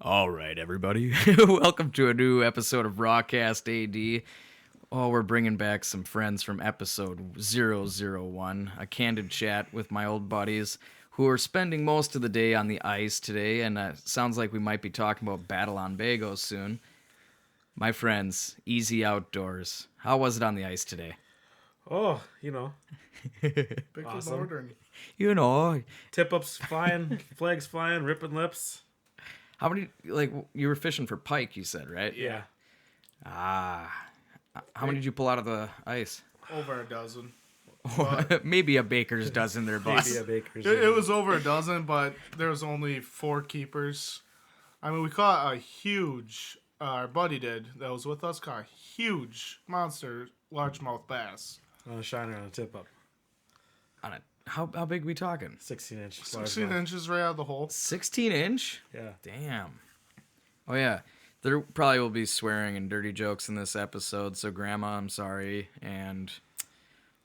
All right, everybody. Welcome to a new episode of Rawcast AD. Oh, we're bringing back some friends from episode 001, a candid chat with my old buddies who are spending most of the day on the ice today, and sounds like we might be talking about Battle on Bagos soon. My friends, easy outdoors. How was it on the ice today? Oh, Big awesome. Northern. You know, Tip-ups flying, flags flying, ripping lips. how many, you were fishing for pike, you said, right? Yeah. How many did you pull out of the ice? Over a dozen. Maybe a baker's dozen there, boss. Maybe a baker's. It was over a dozen, but there was only 4 keepers. I mean, we caught a huge, our buddy did, that was with us, caught a huge monster largemouth bass. On a shiner on a tip-up. On it. How big we talking? 16-inch. 16 inches right out of the hole. 16-inch? Yeah. Damn. Oh, yeah. There probably will be swearing and dirty jokes in this episode, so Grandma, I'm sorry, and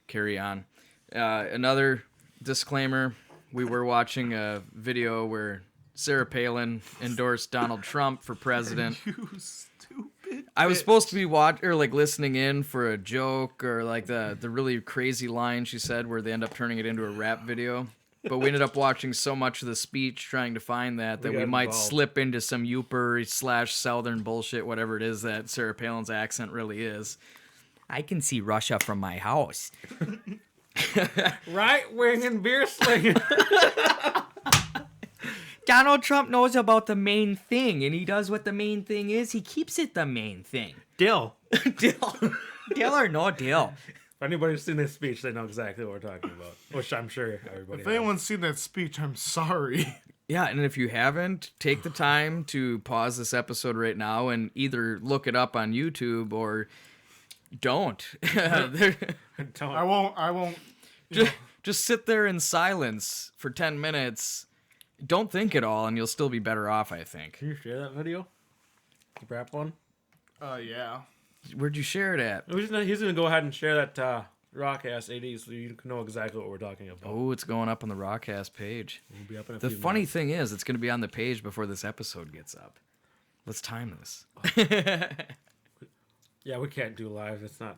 carry on. Another disclaimer, we were watching a video where Sarah Palin endorsed Donald Trump for president. You stupid. I was supposed to be listening in for a joke or like the really crazy line she said where they end up turning it into a rap video. But we ended up watching so much of the speech trying to find that we got might involved. slip into some Yooper/Southern bullshit, whatever it is that Sarah Palin's accent really is. I can see Russia from my house. Right wing and beer slinging. Donald Trump knows about the main thing, and he does what the main thing is. He keeps it the main thing. Dill. Dill or no dill. If anybody's seen this speech, they know exactly what we're talking about. Which I'm sure everybody If has. anyone's seen that speech, I'm sorry. Yeah, and if you haven't, take the time to pause this episode right now and either look it up on YouTube or don't. Don't. I won't. Just sit there in silence for 10 minutes. Don't think at all, and you'll still be better off, I think. Can you share that video? The rap one? Yeah. Where'd you share it at? He's going to go ahead and share that Rawcast AD so you can know exactly what we're talking about. Oh, it's going up on the Rawcast page. We'll be up in a The few funny minutes. thing is, it's going to be on the page before this episode gets up. Let's time this. Yeah, we can't do live. It's not...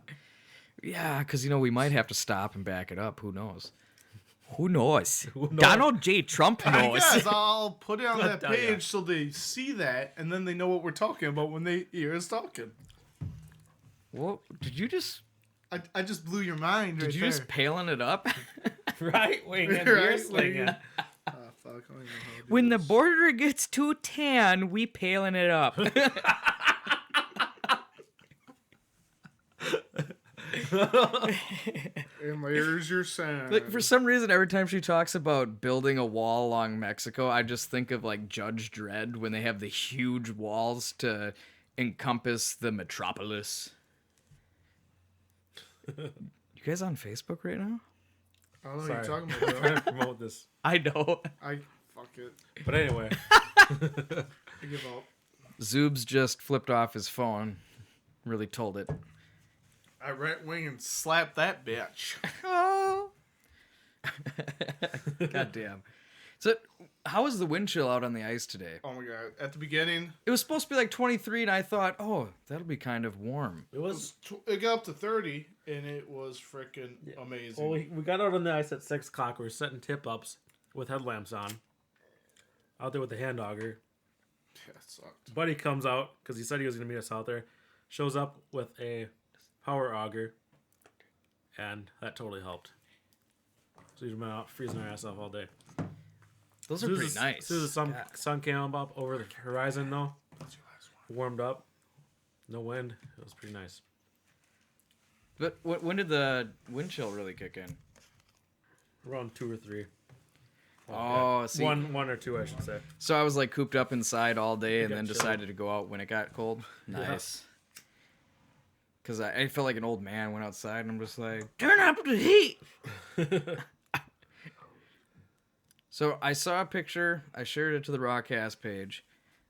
Yeah, because, we might have to stop and back it up. Who knows? Who knows? Who knows? Donald J. Trump I knows. guess I'll put it on that tell ya. page so they see that, and then they know what we're talking about when they hear us talking. What? Did you just... I just blew your mind right Did you there. just palin it up? Right wing and beer Right slinging. wing. Oh, fuck. I don't even know how to do When the this. border gets too tan, we palin it up. And there's your sound. Like, for some reason, every time she talks about building a wall along Mexico, I just think of like Judge Dredd when they have the huge walls to encompass the metropolis. You guys on Facebook right now? I don't know Sorry. what you're talking I'm about. trying to promote this. I know. Fuck it. But anyway. I give up. Zoobs just flipped off his phone. Really told it. I right wing and slap that bitch. Oh. God damn. So, how was the wind chill out on the ice today? Oh my god. At the beginning, It was supposed to be like 23, and I thought, oh, that'll be kind of warm. It was... it got up to 30, and it was freaking amazing. Well, we got out on the ice at 6 o'clock. We were setting tip-ups with headlamps on. Out there with the hand auger. Yeah, it sucked. Buddy comes out, because he said he was going to meet us out there. Shows up with a power auger. And that totally helped. So he's been out freezing our ass off all day. Those are pretty nice. As soon as the sun came up over the horizon, though, warmed up. No wind. It was pretty nice. But when did the wind chill really kick in? Around 2 or 3. Oh, see. One or two, I should say. So I was like cooped up inside all day and got then chilled. decided to go out when it got cold. Nice. Because I felt like an old man, went outside and I'm just like, turn up the heat. So I saw a picture. I shared it to the Rawcast page.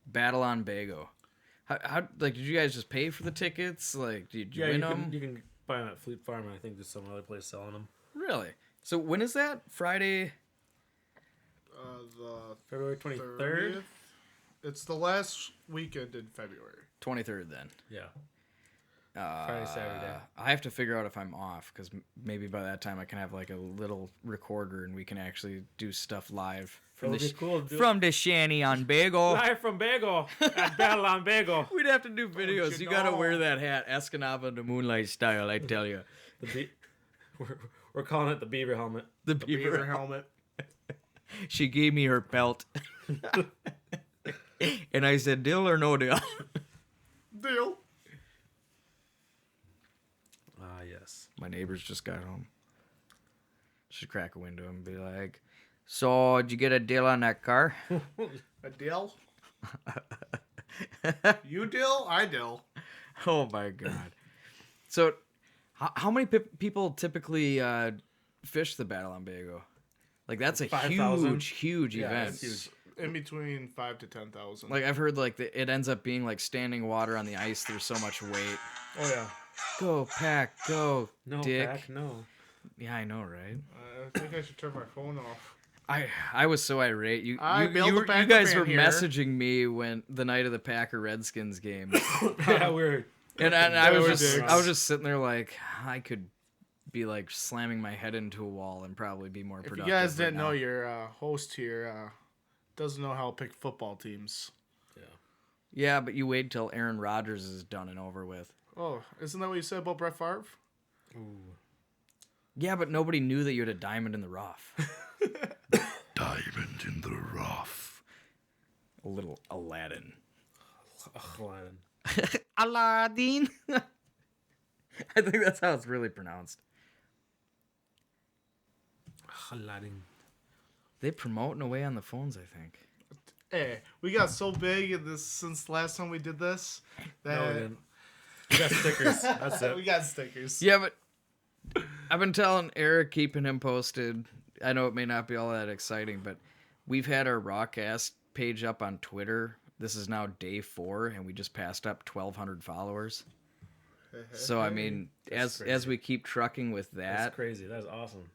Battle on Bago. How did you guys just pay for the tickets? Like, did you win them? You can buy them at Fleet Farm, and I think there's some other place selling them. Really? So when is that? Friday? The February 23rd? 30th? It's the last weekend in February. 23rd then. Yeah. Friday, Saturday. I have to figure out if I'm off because maybe by that time I can have like a little recorder and we can actually do stuff live It would be cool to do from the shanty on Bagel. live from Bagel at Battle on Bagel. We'd have to do videos. you You gotta know? wear that hat, Escanaba the Moonlight style. I tell you, We're calling it the beaver helmet. the Beaver beaver. helmet. She gave me her belt, and I said, "Deal or no deal?" Deal. Ah, yes. My neighbors just got home. Should crack a window and be like, "So, did you get a deal on that car?" A deal? You deal? I deal. Oh my god! So, how many people typically fish the Battle on Bago? Like that's a 5,000? huge Yeah, event. it's huge. In between 5,000 to 10,000. Like I've heard, like it ends up being like standing water on the ice. There's so much weight. Oh yeah. Go pack, go, No, Dick. Pack, no. Yeah, I know, right? I think I should turn my phone off. I was so irate. You Built a you guys Packer were fan here. messaging me when the night of the Packer Redskins game, Yeah, we're and I was They were just dicks. I was just sitting there like I could be like slamming my head into a wall and probably be more If productive. you guys right didn't now. know, your host here doesn't know how to pick football teams. Yeah, but you wait till Aaron Rodgers is done and over with. Oh, isn't that what you said about Brett Favre? Ooh. Yeah, but nobody knew that you had a diamond in the rough. Diamond in the rough. A little Aladdin. Aladdin. Aladdin. I think that's how it's really pronounced. Aladdin. They promoting away on the phones, I think. Hey, we got so big in this since the last time we did this that No, we didn't. We got stickers. That's it. we got stickers. Yeah, but I've been telling Eric, keeping him posted. I know it may not be all that exciting, but we've had our Rawcast page up on Twitter. This is now day 4, and we just passed up 1,200 followers. So I mean, That's as we keep trucking with That's that, crazy. That is awesome.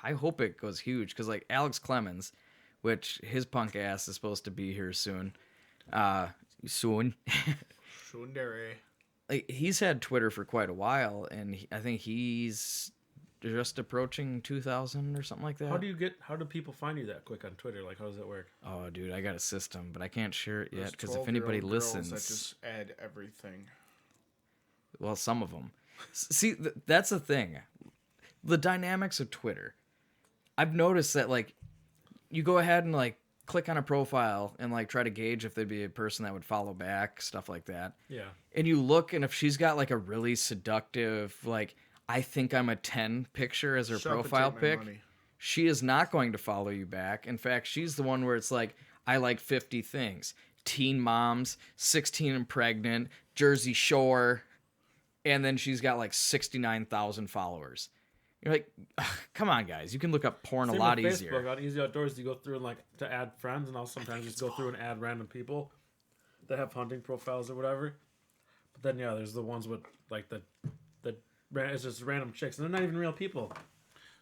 I hope it goes huge because like Alex Clemens, which his punk ass is supposed to be here soon. Shundere. Like he's had Twitter for quite a while, and I think he's just approaching 2,000 or something like that. How do people find you that quick on Twitter? Like, how does that work? Oh, dude, I got a system, but I can't share it yet Those because if anybody 12-year-old girls listens, that just add everything. well, some of them. See, that's the thing. The dynamics of Twitter. I've noticed that, like, you go ahead and, like, click on a profile and, like, try to gauge if they'd be a person that would follow back, stuff like that. Yeah. And you look, and if she's got, like, a really seductive, like, I think I'm a 10 picture as her Shut up and profile take my pic, money. she is not going to follow you back. In fact, she's the one where it's like, I like 50 things. Teen moms, 16 and pregnant, Jersey Shore, and then she's got like 69,000 followers. You're like, ugh, come on, guys. You can look up porn Same a lot with easier. Facebook, on Easy Outdoors, you go through and like to add friends, and I'll sometimes just go through and add random people that have hunting profiles or whatever. But then yeah, there's the ones with like the it's just random chicks, and they're not even real people.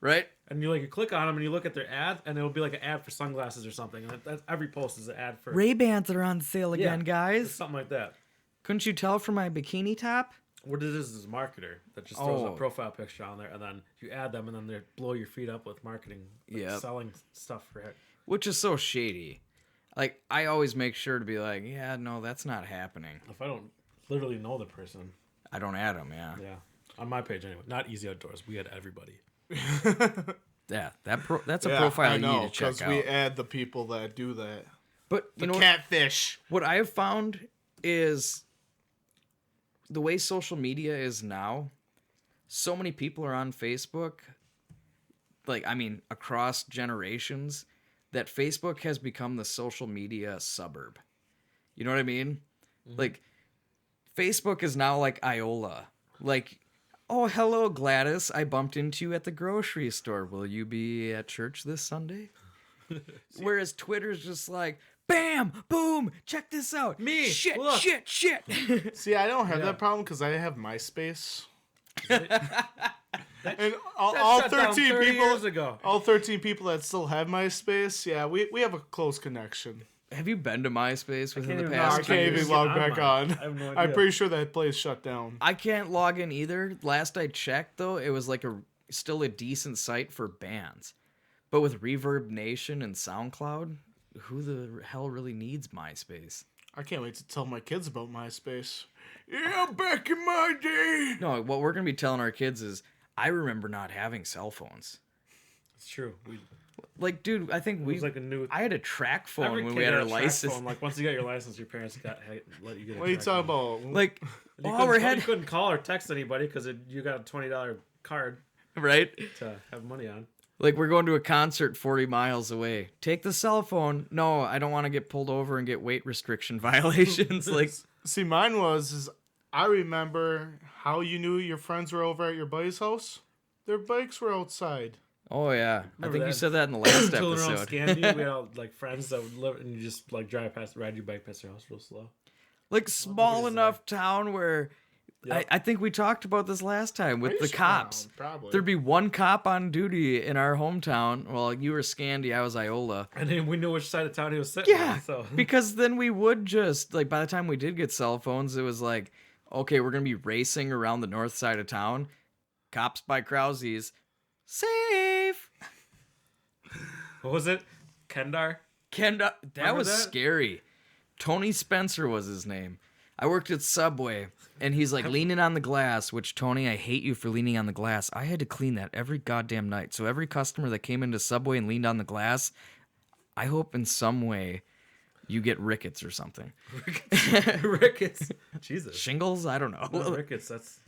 Right? And you click on them and you look at their ad, and it'll be like an ad for sunglasses or something. And that's every post is an ad for Ray-Bans are on sale again, it's guys. something like that. Couldn't you tell from my bikini top? What it is a marketer that just throws Oh. a profile picture on there, and then you add them, and then they blow your feet up with marketing, Yep. selling stuff for it. Which is so shady. Like, I always make sure to be like, yeah, no, that's not happening. If I don't literally know the person, I don't add them, yeah. yeah, on my page anyway. Not Easy Outdoors. We had everybody. Yeah, that's a Yeah, profile I you know, need to check out. we add the people that do that. But The you know catfish. what I have found is the way social media is now, so many people are on Facebook, like, I mean, across generations, that Facebook has become the social media suburb. You know what I mean? Mm-hmm. Like, Facebook is now like Iola. Like, oh, hello, Gladys. I bumped into you at the grocery store. Will you be at church this Sunday? Whereas Twitter's just like, bam, boom, check this out. Me, shit, look. shit. See, I don't have Yeah. that problem because I have MySpace. And That all shut down 13 30 people years ago. all 13 people that still have MySpace, yeah, we have a close connection. Have you been to MySpace within the even- No, I past can't 2 even years? log on back mine. on. I have no I'm idea. pretty sure that place shut down. I can't log in either. Last I checked, though, it was like still a decent site for bands. But with Reverb Nation and SoundCloud, who the hell really needs MySpace? I can't wait to tell my kids about MySpace. Yeah, back in my day. No, what we're going to be telling our kids is, I remember not having cell phones. It's true. Like, dude, I think It we... was like a new. I had a track phone Every when kid we had had our a track license. phone. Like once you got your license, your parents let you get. What are you talking about? Like, You oh, we're You heading... couldn't call or text anybody because you got a $20 card Right? to have money on. Like, we're going to a concert 40 miles away. Take the cell phone. No, I don't want to get pulled over and get weight restriction violations. Like, See, mine was I remember how you knew your friends were over at your buddy's house. Their bikes were outside. oh, yeah. I Remember think you that? said that in the last Chilling around episode. Scandia, we had all, like friends that would live and you just like ride your bike past their house real slow. Like, small is enough town where... Yep. I think we talked about this last time with the Eastbound, cops. probably. There'd be one cop on duty in our hometown. Well, you were Scandy, I was Iola. And then we knew which side of town he was sitting Yeah, on. So because then we would just, like, by the time we did get cell phones, it was like, okay, we're going to be racing around the north side of town. Cops by Krause's. Safe! what was it? Kendar? That Remember was that? scary. Tony Spencer was his name. I worked at Subway, and he's like leaning on the glass, which, Tony, I hate you for leaning on the glass. I had to clean that every goddamn night. So every customer that came into Subway and leaned on the glass, I hope in some way you get rickets or something. Ricketts. Jesus. Shingles? I don't know. No, Ricketts. That's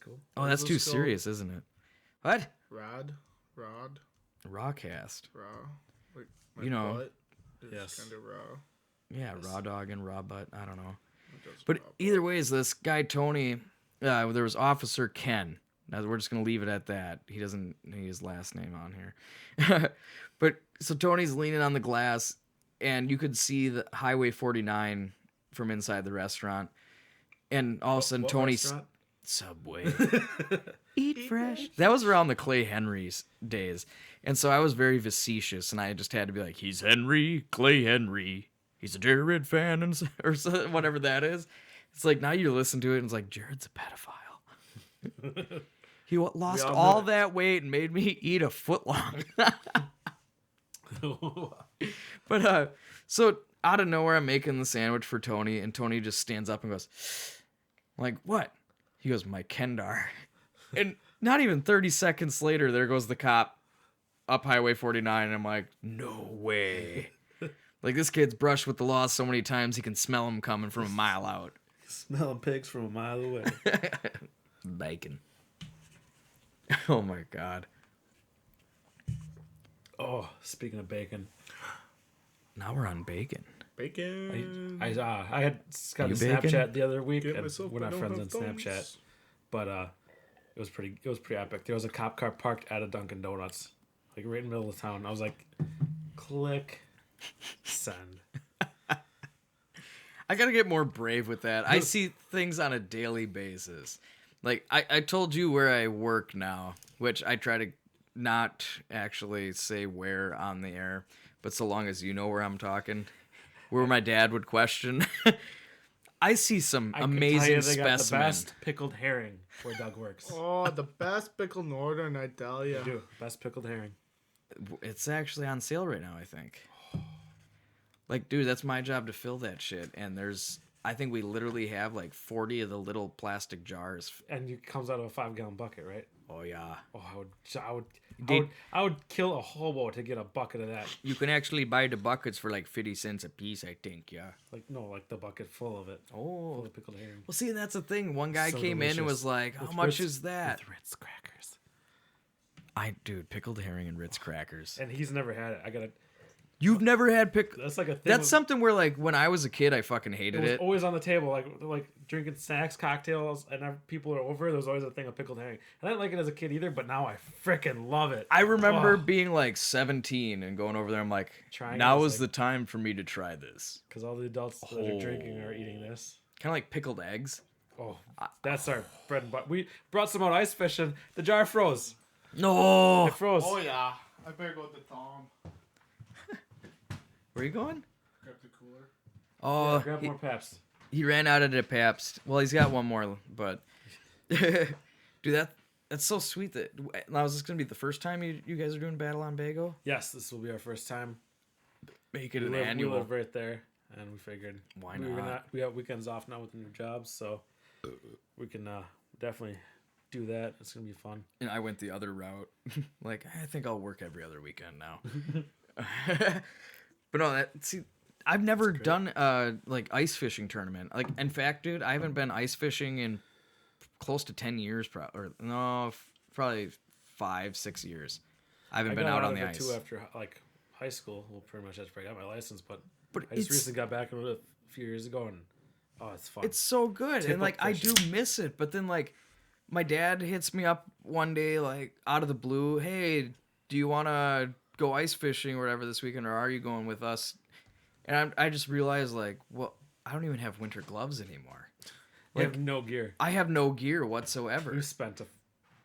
cool. Oh, that's too Let's go. serious, isn't it? What? Rod. Rawcast. Raw. Like, my You know. butt is Yes. kind of raw. Yeah, raw dog and raw butt. I don't know. Just But raw butt. either way, is this guy Tony? There was Officer Ken. Now we're just gonna leave it at that. He doesn't need his last name on here. But so Tony's leaning on the glass, and you could see the Highway 49 from inside the restaurant. And all of a sudden, What Tony's restaurant? Subway. Eat fresh. That was around the Clay Henry's days. And so I was very facetious, and I just had to be like, he's Henry, Clay Henry. He's a Jared fan, and or whatever that is. It's like, now you listen to it, and it's like, Jared's a pedophile. He lost all all know that weight and made me eat a foot long. But so out of nowhere, I'm making the sandwich for Tony, and Tony just stands up and goes, I'm like, what? He goes, my Kendar. And not even 30 seconds later, there goes the cop up Highway 49, and I'm like, no way. Like, this kid's brushed with the law so many times he can smell them coming from a mile out. Smelling pigs from a mile away. Bacon. Oh my god. Oh, speaking of bacon, Now we're on bacon. Bacon. I had got You a bacon? Snapchat the other week. Get And myself, we're I not don't friends on have thumbs. Snapchat, but it was pretty epic. There was a cop car parked at a Dunkin' Donuts, like right in the middle of town. I was like, click, send. I gotta get more brave with that. I see things on a daily basis. Like, I told you where I work now, which I try to not actually say where on the air, but so long as you know where I'm talking, where my dad would question. I see some I can tell amazing you they got the specimen. best pickled herring where Doug works. Oh, the best pickled northern, I tell ya. They do best pickled herring. It's actually on sale right now, I think. Like, dude, that's my job to fill that shit. And I think we literally have like 40 of the little plastic jars. And it comes out of a 5-gallon bucket, right? Oh, yeah. Oh, I would kill a hobo to get a bucket of that. You can actually buy the buckets for like 50 cents a piece, I think, yeah. Like the bucket full of it. Oh. Full of pickled herring. Well, see, that's the thing. One guy So came in and delicious. was like, how With much Ritz- is that? With Ritz crackers. Dude, pickled herring and Ritz crackers. And he's never had it. You've never had That's like a thing. That's something where, like, when I was a kid, I fucking It hated was it. always on the table, like drinking snacks, cocktails, and people are over. There's always a thing of pickled herring. I didn't like it as a kid either, but now I freaking love it. I remember Oh, being like 17 and going over there. I'm like, Trying it now was is like- the time for me to try this. because all the adults that are drinking are eating this. Kind of like pickled eggs. Oh, that's our bread and butter. We brought some out ice fishing. The jar froze. No. It froze. Oh, yeah. I better go to Tom. Where are you going? Grab the cooler. Oh, grab more Pabst. he ran out of the Pabst. Well, he's got one more, but dude, that's so sweet. That now is this gonna be the first time you guys are doing Battle on Bago? Yes, this will be our first time. Make it We an live, annual. we live right there, and we figured Why we were not? we have weekends off now with the new jobs, so we can definitely do that. It's gonna be fun. And I went the other route. Like, I think I'll work every other weekend now. But no, I've never done like ice fishing tournament. Like, in fact, dude, I haven't been ice fishing in close to 10 years, probably 5-6 years. I haven't been out on the ice. Too after like high school. Well, pretty much after I got my license, but I it's just recently got back into it a few years ago, and it's fun. it's so good, and Tip-up like I do fishing. miss it. But then like my dad hits me up one day, like out of the blue, hey, do you want to go ice fishing or whatever this weekend, or are you going with us? And I just realized, like, well, I don't even have winter gloves anymore. We have no gear. I have no gear whatsoever. We spent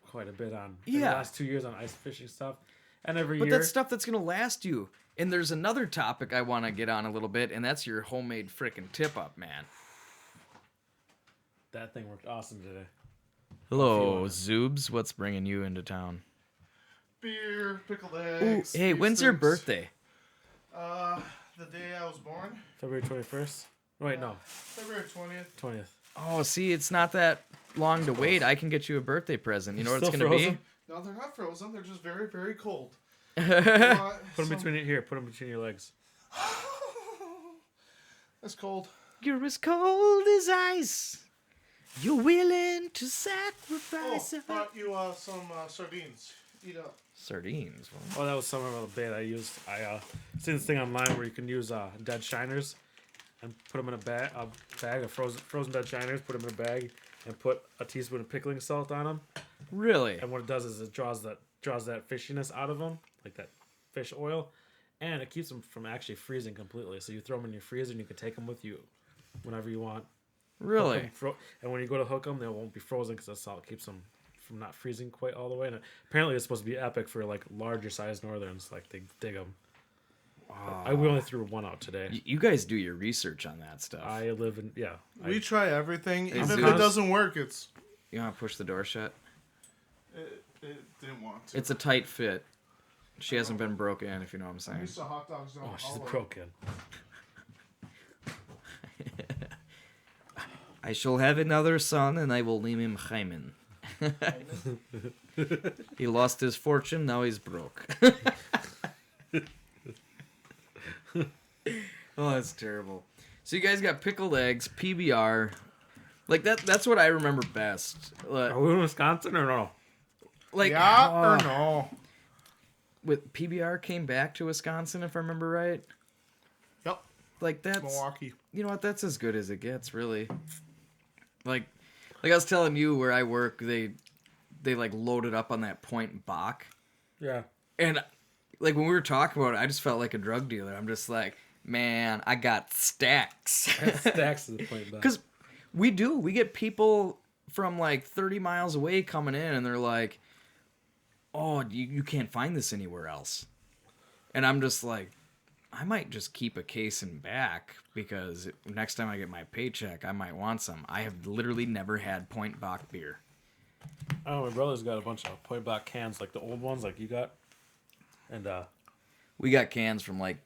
quite a bit on the Yeah. last 2 years on ice fishing stuff, and every But year. that's stuff that's gonna last you. And there's another topic I want to get on a little bit, and that's your homemade frickin' tip-up, man. That thing worked awesome today. Hello, Zoobs. What's bringing you into town? Beer, pickled Ooh, eggs. hey, beef when's your sticks. birthday? The day I was born, February 21st. Wait, no, February 20th. 20th. Oh, see, it's not that long to wait. I can get you a birthday present. You know what it's Still gonna frozen? No, they're not frozen. They're just very, very cold. be? Put them between here. Put them between your legs. That's cold. You're as cold as ice. You're willing to Oh, sacrifice. brought you some sardines. Eat up. Sardines. Oh, that was some of the bait I used. I seen this thing online where you can use dead shiners and put them in a bag of frozen dead shiners. Put them in a bag and put a teaspoon of pickling salt on them. Really? And what it does is it draws that fishiness out of them, like that fish oil, and it keeps them from actually freezing completely. So you throw them in your freezer and you can take them with you whenever you want. Really? Hook 'em and when you go to hook them, they won't be frozen because the salt keeps them from not freezing quite all the way. And apparently, it's supposed to be epic for like larger sized northerns. Like they dig them. We only threw one out today. You guys do your research on that stuff. I live in We try everything. Even if Zeus. it doesn't work, it's. You want to push the door shut? It didn't want to. It's a tight fit. She hasn't been broken in, if you know what I'm I saying. used to hot dogs down Oh, she's the hallway. broken. I shall have another son, and I will name him Hyman. He lost his fortune, now he's broke. Oh, that's terrible. So you guys got pickled eggs, PBR. Like that's what I remember best. Are we in Wisconsin or no? Like Yeah or no? with PBR came back to Wisconsin, if I remember right. Yep. Like that's Milwaukee. you know what, that's as good as it gets, really. Like I was telling you where I work, they like loaded up on that Point Bach. Yeah. And like when we were talking about it, I just felt like a drug dealer. I'm just like, man, I got stacks. Stacks to the point. Because we get people from like 30 miles away coming in, and they're like, oh, you can't find this anywhere else. And I'm just like, I might just keep a case in back because next time I get my paycheck, I might want some. I have literally never had Point Bach beer. Oh, my brother's got a bunch of Point Bach cans, like the old ones, like you got, and We got cans from like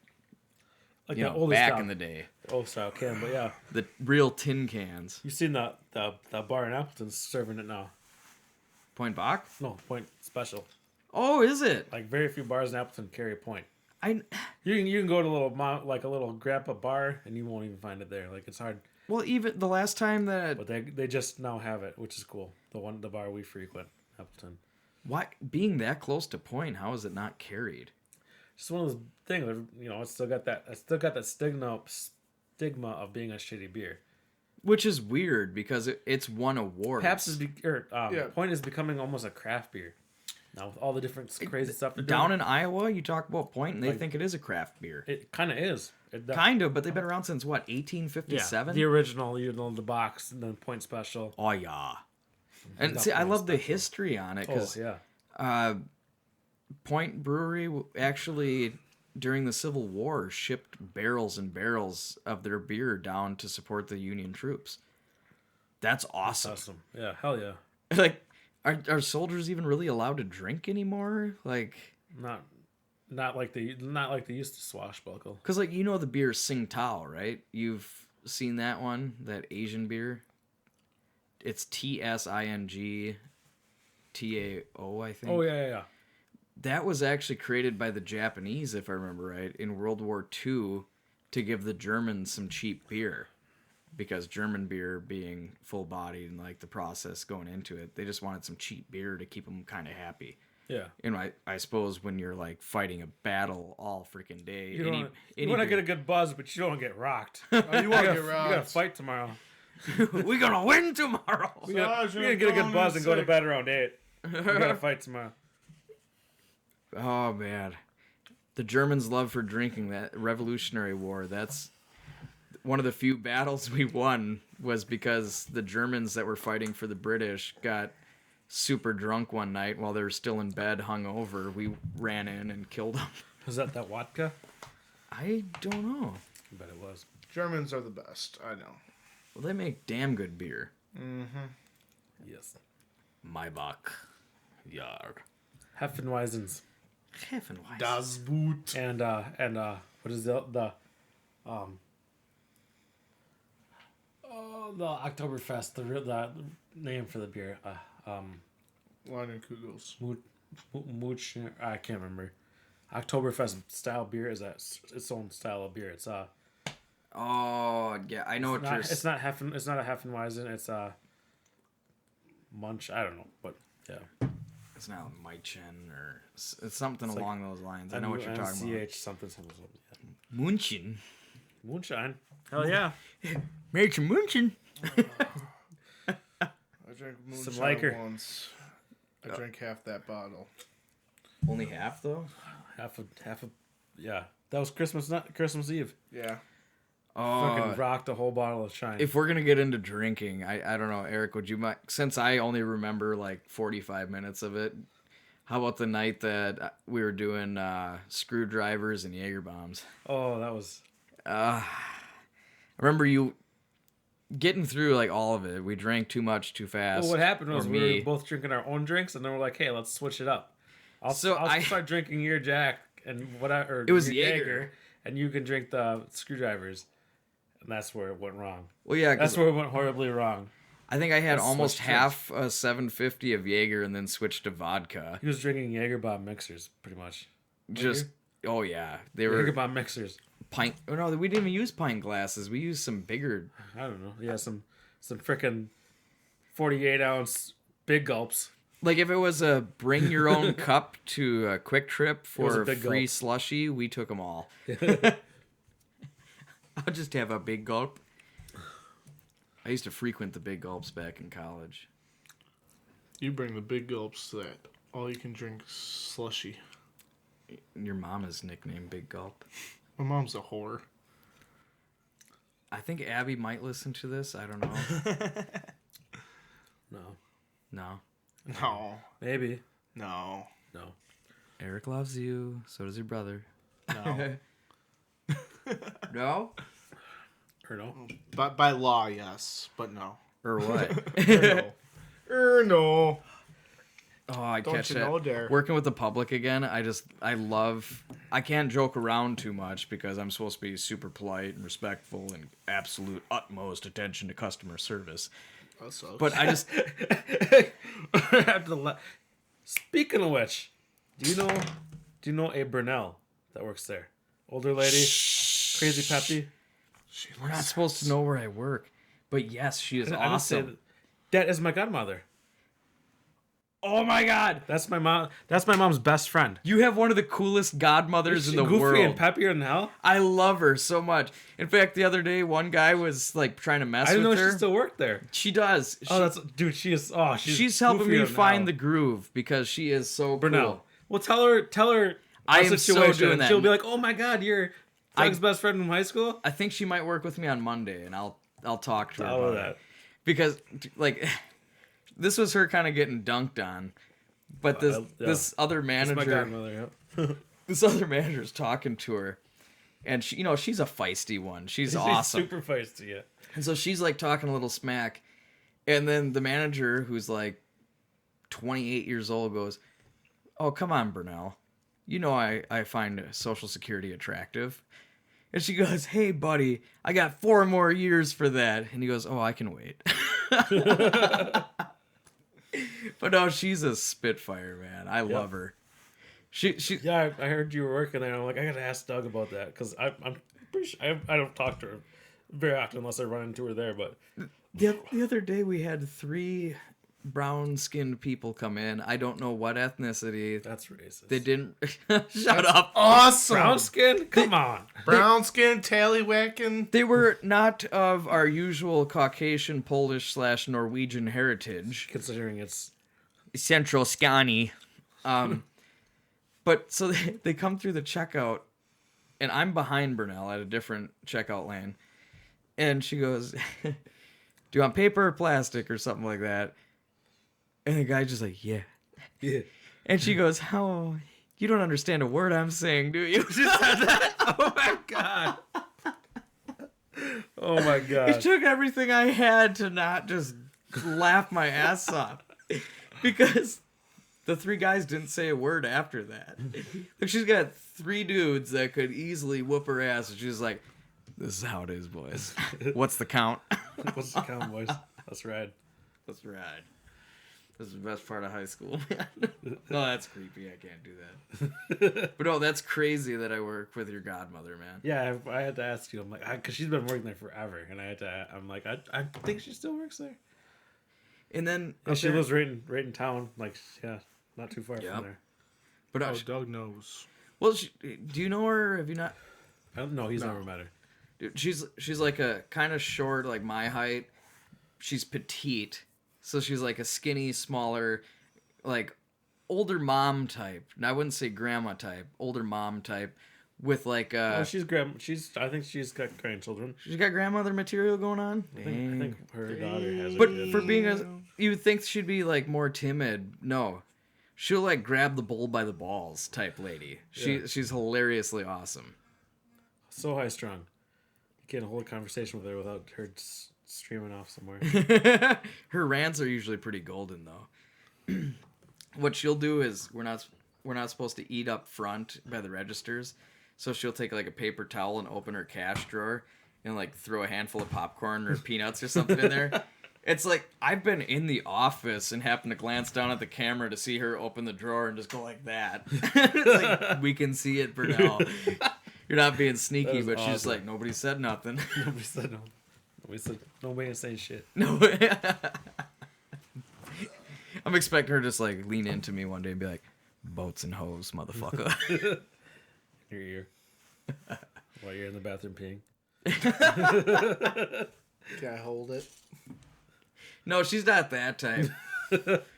like you the know, oldest back style, in the day. old style can. But yeah, The real tin cans. you seen the bar in Appleton serving it now? Point Bach? No, Point Special. Oh, is it? Like very few bars in Appleton carry a Point. I You can go to a little grandpa bar and you won't even find it there. Like it's hard. well, even the last time that But they just now have it, which is cool. The bar we frequent, Appleton. why being that close to Point, how is it not carried? Just one of those things. You know, it's still got that stigma of being a shitty beer. Which is weird because it's won awards. Pabst Yeah. Point is becoming almost a craft beer now with all the different crazy stuff. they're down doing. in Iowa, you talk about Point, and they Like- think it is a craft beer. It kind of is. Kind of, but they've been around since what, Yeah, 1857? the original, the box, and then Point Special. Oh yeah. And Not see, I Point love the Special. history on it Oh because yeah, Point Brewery actually during the Civil War, shipped barrels and barrels of their beer down to support the Union troops. That's awesome. Awesome. Yeah, hell yeah. Like, are soldiers even really allowed to drink anymore? Like, Not like they used to swashbuckle. because like the beer Tsingtao, right? You've seen that one, that Asian beer. It's TSINGTAO, I think. Oh yeah. That was actually created by the Japanese, if I remember right, in World War II to give the Germans some cheap beer. Because German beer being full-bodied and like the process going into it, they just wanted some cheap beer to keep them kind of happy. Yeah. I suppose when you're like fighting a battle all freaking day, You want to get a good buzz, but you don't get rocked. Oh, you want to get You got to rocked. fight tomorrow. we're gonna win tomorrow. You're gonna get a good buzz and go to bed around 8. You got to fight tomorrow. Oh man, the Germans' love for drinking, that Revolutionary War. That's one of the few battles we won, was because the Germans that were fighting for the British got super drunk one night while they were still in bed, hungover. We ran in and killed them. Was that vodka? I don't know. I bet it was. Germans are the best. I know. Well, they make damn good beer. Yes. Maybach. Yar. Heffenweisens. Heffenweisen. Das Boot. And what is the Oktoberfest, the name for the beer. Kugels. Mooch, I can't remember. Oktoberfest style beer is its own style of beer. It's Oh yeah, I know what you're. it's not a Heffenweisen. It's Munch. I don't know, but yeah. It's not Maichen or it's something along those lines. I know what you're talking about. Something. Munchen. Moonshine. Hell yeah. Made some Munchen. I drank moonshine liquor. once. I drank half that bottle. Only half though. Half a. Yeah. That was Christmas Eve. Yeah. Fucking rocked a whole bottle of shine. If we're gonna get into drinking, I don't know, Eric, would you mind? Since I only remember like 45 minutes of it, how about the night that we were doing screwdrivers and Jaeger bombs? Oh, that was. I remember you getting through like all of it. We drank too much too fast. Well, what happened was or we me. were both drinking our own drinks, and then we're like, "Hey, let's switch it up." I'll I start drinking your Jack and whatever. It was your Jaeger, and you can drink the screwdrivers, and that's where it went wrong. Well, yeah, That's where it went horribly wrong. I think I had Let's almost switch half a 750 of Jaeger and then switched to vodka. He was drinking Jaeger bomb mixers, pretty much. Just oh yeah, they were Jaeger bomb mixers. pint. Oh no, we didn't even use pint glasses. We used some bigger. I don't know. Yeah, some frickin' 48-ounce big gulps. Like if it was a bring your own cup to a Quick Trip was a for a big free gulp. slushy, we took them all. I'll just have a big gulp. I used to frequent the big gulps back in college. You bring the big gulps to that all you can drink slushy. Your mom is nicknamed Big Gulp. My mom's a whore. I think Abby might listen to this. I don't know. No. No. No. Maybe. No. No. Eric loves you. So does your brother. No. No? Or no. But by law, yes, but no. Or what? No. No. Oh, I Don't catch you that. know, Dare? Working with the public again, I can't joke around too much because I'm supposed to be super polite and respectful and absolute utmost attention to customer service. That sucks. But I just, Speaking of which, do you know a Brunel that works there? Older lady, crazy peppy. we're not supposed to know where I work. But yes, she is I just say awesome. that is my godmother. Oh my God. That's my mom. That's my mom's best friend. You have one of the coolest godmothers in the Goofy world. and peppier than hell. I love her so much. In fact, the other day, one guy was like trying to mess I didn't with know her. she still worked there. She does. Oh, she is. Oh, She's helping goofier me than find hell. the groove because she is so Brunel. cool. Well, tell her. I our am so situation, doing and that. She'll be like, "Oh my God, you're Doug's best friend from high school." I think she might work with me on Monday, and I'll talk to her All of about that. it. Because like this was her kind of getting dunked on, but this other That's my manager godmother. Yep. this other manager's talking to her, and she, she's a feisty one. She's awesome. Super feisty, yeah. And so she's like talking a little smack, and then the manager, who's like 28 years old, goes, "Oh, come on, Burnell. I find Social Security attractive." And she goes, "Hey, buddy, I got 4 more years for that." And he goes, "Oh, I can wait." But no, she's a spitfire, man. I love her. She. Yeah, I heard you were working there. I'm like, I gotta ask Doug about that because I'm pretty sure I don't talk to her very often unless I run into her there. But The other day we had 3 brown-skinned people come in. I don't know what ethnicity. that's racist. They didn't. Shut up. Awesome. Brown skin? Come on. Brown skin, tallywhacking. They were not of our usual Caucasian, Polish / Norwegian heritage. Considering it's Central Scani. But so they come through the checkout, and I'm behind Burnell at a different checkout lane. And she goes, "Do you want paper or plastic?" or something like that. And the guy's just like, "Yeah." yeah. And she goes, "How? You don't understand a word I'm saying, do you?" She said that. Oh my god. Oh my It god. took everything I had to not just laugh my ass off. Because the 3 guys didn't say a word after that. Like, she's got 3 dudes that could easily whoop her ass. And she's like, "This is how it is, boys. What's the count?" What's the count, boys? That's rad. That's right. This is the best part of high school, man. No, that's creepy. I can't do that. But no, that's crazy that I work with your godmother, man. Yeah, I had to ask you. I'm like, because she's been working there forever, and I'm like, I think she still works there. And then And she lives right in town, like, yeah, not too far Yep. from there. But Oh, Doug knows. well, do you know her? Have you not? I don't know. He's never met her. Dude, she's like a kind of short, like my height. She's petite, so she's like a skinny, smaller, like older mom type. And I wouldn't say grandma type, older mom type, with like Oh, I think she's got grandchildren. she's got grandmother material going on. I think her daughter has. But a kid. for being you would think she'd be like more timid. No, she'll like grab the bull by the balls type lady. Yeah. She's hilariously awesome. So high strung, you can't hold a conversation with her without her streaming off somewhere. Her rants are usually pretty golden though. What she'll do is we're not supposed to eat up front by the registers, so she'll take like a paper towel and open her cash drawer and like throw a handful of popcorn or peanuts or something in there. It's like I've been in the office and happened to glance down at the camera to see her open the drawer and just go like that. It's like, we can see it, Burnell. You're not being sneaky, That but is she's just awesome. like, nobody said nothing. Nobody said no. Nobody is saying shit. No. I'm expecting her to just like lean into me one day and be like, "Boats and hoes, motherfucker." Your ear. While you're in the bathroom peeing. Can I hold it? No, she's not that type.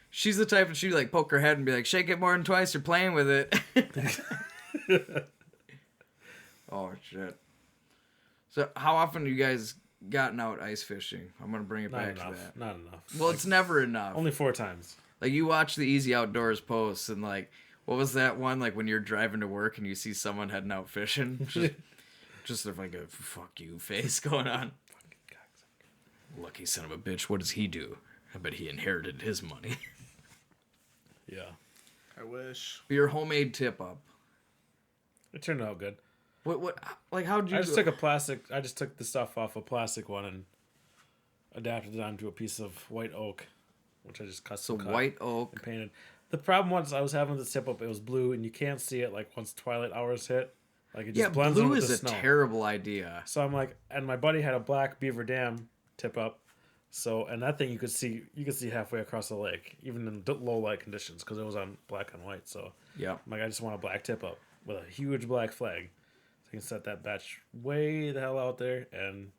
She's the type that she'd like poke her head and be like, "Shake it more than twice, you're playing with it." Oh shit. So how often have you guys gotten out ice fishing? I'm gonna bring it Not back enough. to that. Not enough. Well, it's never enough. Only 4 times. Like you watch the Easy Outdoors posts and like, what was that one? Like when you're driving to work and you see someone heading out fishing, just sort of like a "fuck you" face going on. Lucky son of a bitch. What does he do? I bet he inherited his money. Yeah. I wish. Your homemade tip up. It turned out good. What? Like how'd you? I just took the stuff off a plastic one and adapted it onto a piece of white oak, which I just custom cut white oak. and painted. The problem was I was having the tip up. It was blue, and you can't see it like once twilight hours hit. Like it just blends in blue with is the a snow. terrible idea. So I'm like, and my buddy had a black Beaver Dam tip up. So, and that thing you could see halfway across the lake, even in low light conditions, because it was on black and white. So Yeah. I'm like, I just want a black tip up with a huge black flag. So you can set that batch way the hell out there and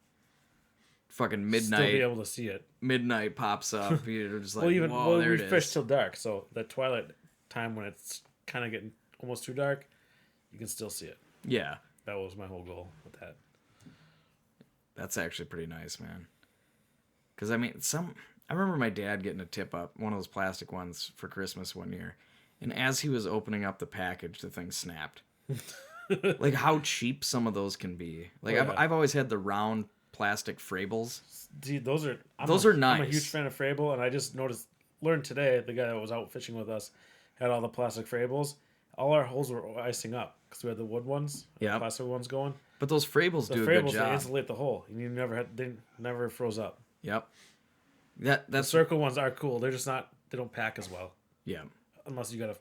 Fucking still be midnight. able to see it. Midnight pops up. You're just like, Well, there we it fish is. till dark, so that twilight time when it's kind of getting almost too dark, you can still see it. Yeah. That was my whole goal with that. That's actually pretty nice, man. Because, I mean, I remember my dad getting a tip up, one of those plastic ones for Christmas one year. And as he was opening up the package, the thing snapped. Like how cheap some of those can be. Like Oh, yeah. I've always had the round plastic Frables. Dude, those are Are I'm a nice. huge fan of Frable, and I just learned today. The guy that was out fishing with us had all the plastic Frables. All our holes were icing up because we had the wood ones, Yep. plastic ones going. But those Frables The do a Frables good they job. insulate the hole, and you they never froze up. Yep. The That's circle ones are cool. They're just not. They don't pack as well yeah. unless you got a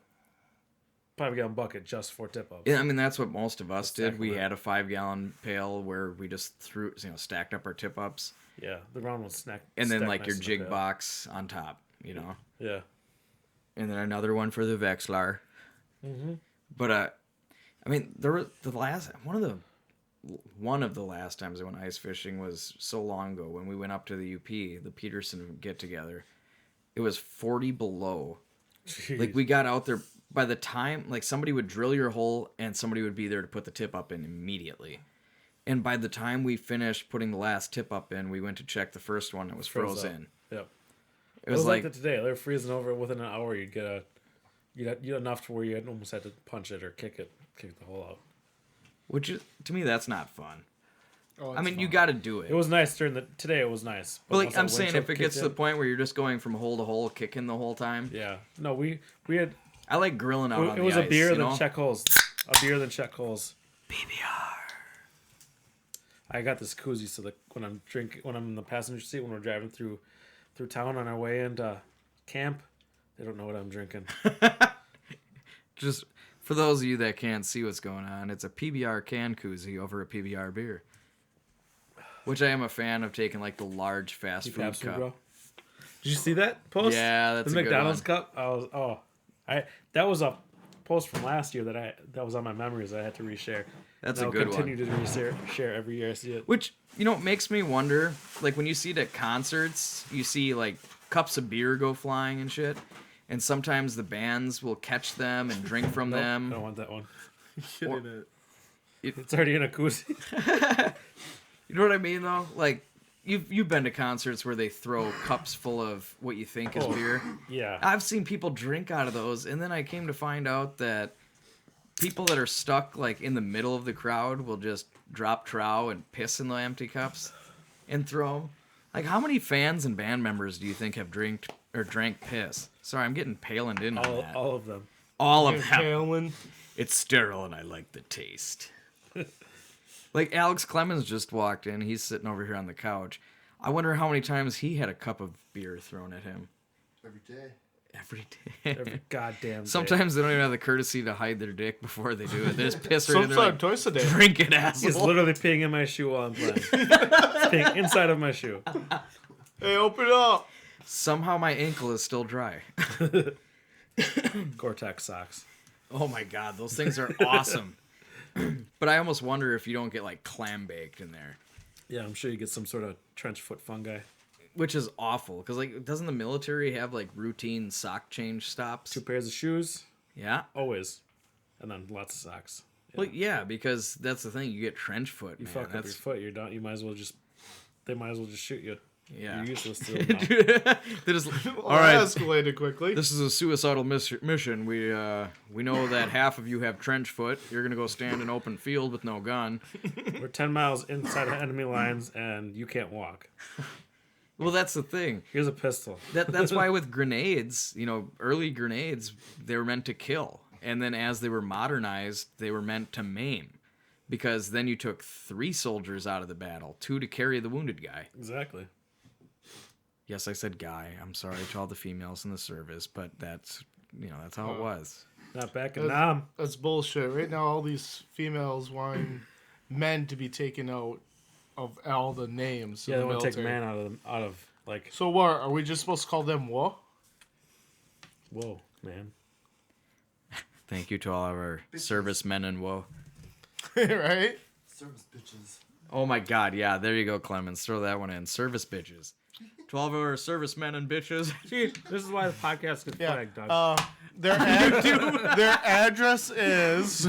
5-gallon bucket just for tip ups. Yeah, I mean that's what most of us did. Stack We them up. had a 5-gallon pail where we just stacked up our tip ups, Yeah, the round ones snack. and then stack like nice your in the jig pail. box on top, you know, Yeah. and then another one for the Vexlar. But I mean one of the last times I went ice fishing was so long ago when we went up to the UP, the Peterson get together. It was 40 below. Like we got out there by the time like somebody would drill your hole and somebody would be there to put the tip up in immediately. And by the time we finished putting the last tip up in, we went to check the first one. It was Froze up. frozen. Yep. It was like like that today. They're freezing over within an hour. You'd get enough to where you almost had to punch it or kick the hole out. which is, to me that's not fun. Oh, I mean, it's you fine. got to do it. It was nice today. It was nice. But once like that I'm wind saying, chill if it gets kicked to the in- point where you're just going from hole to hole, kicking the whole time, yeah. No, we had. I like grilling out on It the was ice. a beer you than know? check holes. A beer than check holes. PBR. I got this koozie so that when I'm in the passenger seat when we're driving through town on our way into camp, they don't know what I'm drinking. Just for those of you that can't see what's going on, it's a PBR can koozie over a PBR beer. Which I am a fan of taking like the large fast food Capsule, cup. bro. Did you see that post? Yeah, that's the a good McDonald's one. cup. That was a post from last year that was on my memories. I had to reshare. That's And a I'll good continue to share every year I see it. Which, makes me wonder, like when you see it at concerts, you see like cups of beer go flying and shit. And sometimes the bands will catch them and drink from Nope, them. I don't want that one. Kidding it. It's already in a koozie. You know what I mean, though? Like, you've been to concerts where they throw cups full of what you think is beer. Yeah. I've seen people drink out of those, and then I came to find out that people that are stuck like in the middle of the crowd will just drop trow and piss in the empty cups and throw them. Like, how many fans and band members do you think have drank piss? Sorry, I'm getting palined in on that. All of them. All of them. Palin. It's sterile, and I like the taste. Like, Alex Clemens just walked in. He's sitting over here on the couch. I wonder how many times he had a cup of beer thrown at him. Every day. Every day. Every goddamn day. Sometimes they don't even have the courtesy to hide their dick before they do it. They just piss right in there. Sometimes Like, twice a day. drink it, He's asshole. literally peeing in my shoe while I'm playing. He's peeing inside of my shoe. Hey, open it up. Somehow my ankle is still dry. Gore-Tex socks. Oh my god, those things are awesome. But I almost wonder if you don't get like clam baked in there, Yeah, I'm sure you get some sort of trench foot fungi. which is awful. Because like, doesn't the military have like routine sock change stops? 2 pairs of shoes, Yeah. always. And then lots of socks. Yeah. Well, yeah, because that's the thing. You get trench foot. You Man. fuck up your That's foot, you're done. They might as well just shoot you. yeah. You're useless to them now. They just, Well, all right. that escalated quickly. This is a suicidal mission. We know that half of you have trench foot. You're gonna go stand in open field with no gun. We're 10 miles inside of enemy lines and you can't walk. Well, that's the thing. Here's a pistol. That's why with grenades, early grenades, they were meant to kill, and then as they were modernized, they were meant to maim, because then you took 3 soldiers out of the battle, 2 to carry the wounded guy. Exactly. Yes, I said guy. I'm sorry to all the females in the service, but that's how it was. Not back in Nam. That's bullshit. Right now, all these females want men to be taken out of all the names. Yeah, of they the want to take military. man out of like, So what? Are we just supposed to call them what? whoa, man. Thank you to all of our servicemen and woe. Right? Service bitches. Oh my God, yeah, there you go, Clemens. Throw that one in. Service bitches. 12 of our servicemen and bitches. See, this is why the podcast gets Yeah. flagged, Doug. Their their address is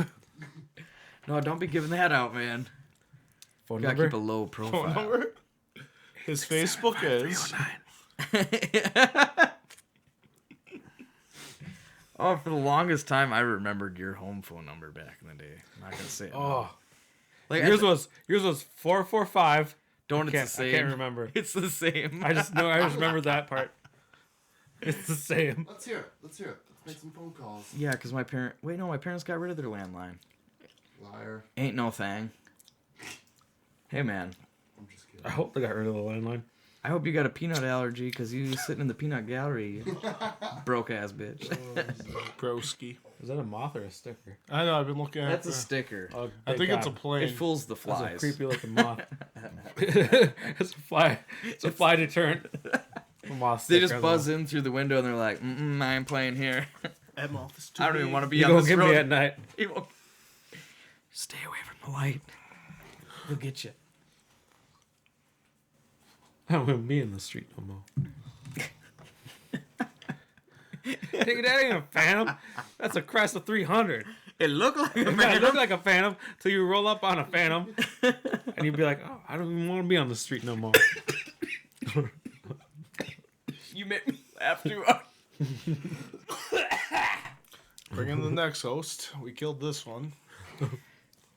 No, don't be giving that out, man. Phone Gotta number? keep a low profile. phone number. His Facebook is. Oh, for the longest time, I remembered your home phone number back in the day. I'm not gonna say it. Oh, like yours was 445. don't I it's the same. can't remember. It's the same. I just remember that part. It's the same. Let's hear it. Let's make some phone calls. Yeah, because my parents got rid of their landline. Liar. Ain't no thing. Hey, man. I'm just kidding. I hope they got rid of the landline. I hope you got a peanut allergy because you sitting in the peanut gallery, you broke ass bitch. Broski. Is that a moth or a sticker? I know. I've been looking at. That's a sticker. Oh, I think it's a plane. It fools the That's flies. a creepy looking moth. It's a fly. It's a fly deterrent. A moth They sticker just on buzz the- in through the window and they're like, I ain't playing here. That moth is too I don't even big. want to be You on gonna this get road. me at night. He won't- Stay away from the light. He'll get you. I don't want to be in the street no more. That ain't a Phantom. That's a Chrysler 300. It looked like a It might man. look like a Phantom till you roll up on a Phantom, and you'd be like, "Oh, I don't even want to be on the street no more." You make me laugh too hard. Bring in the next host. We killed this one.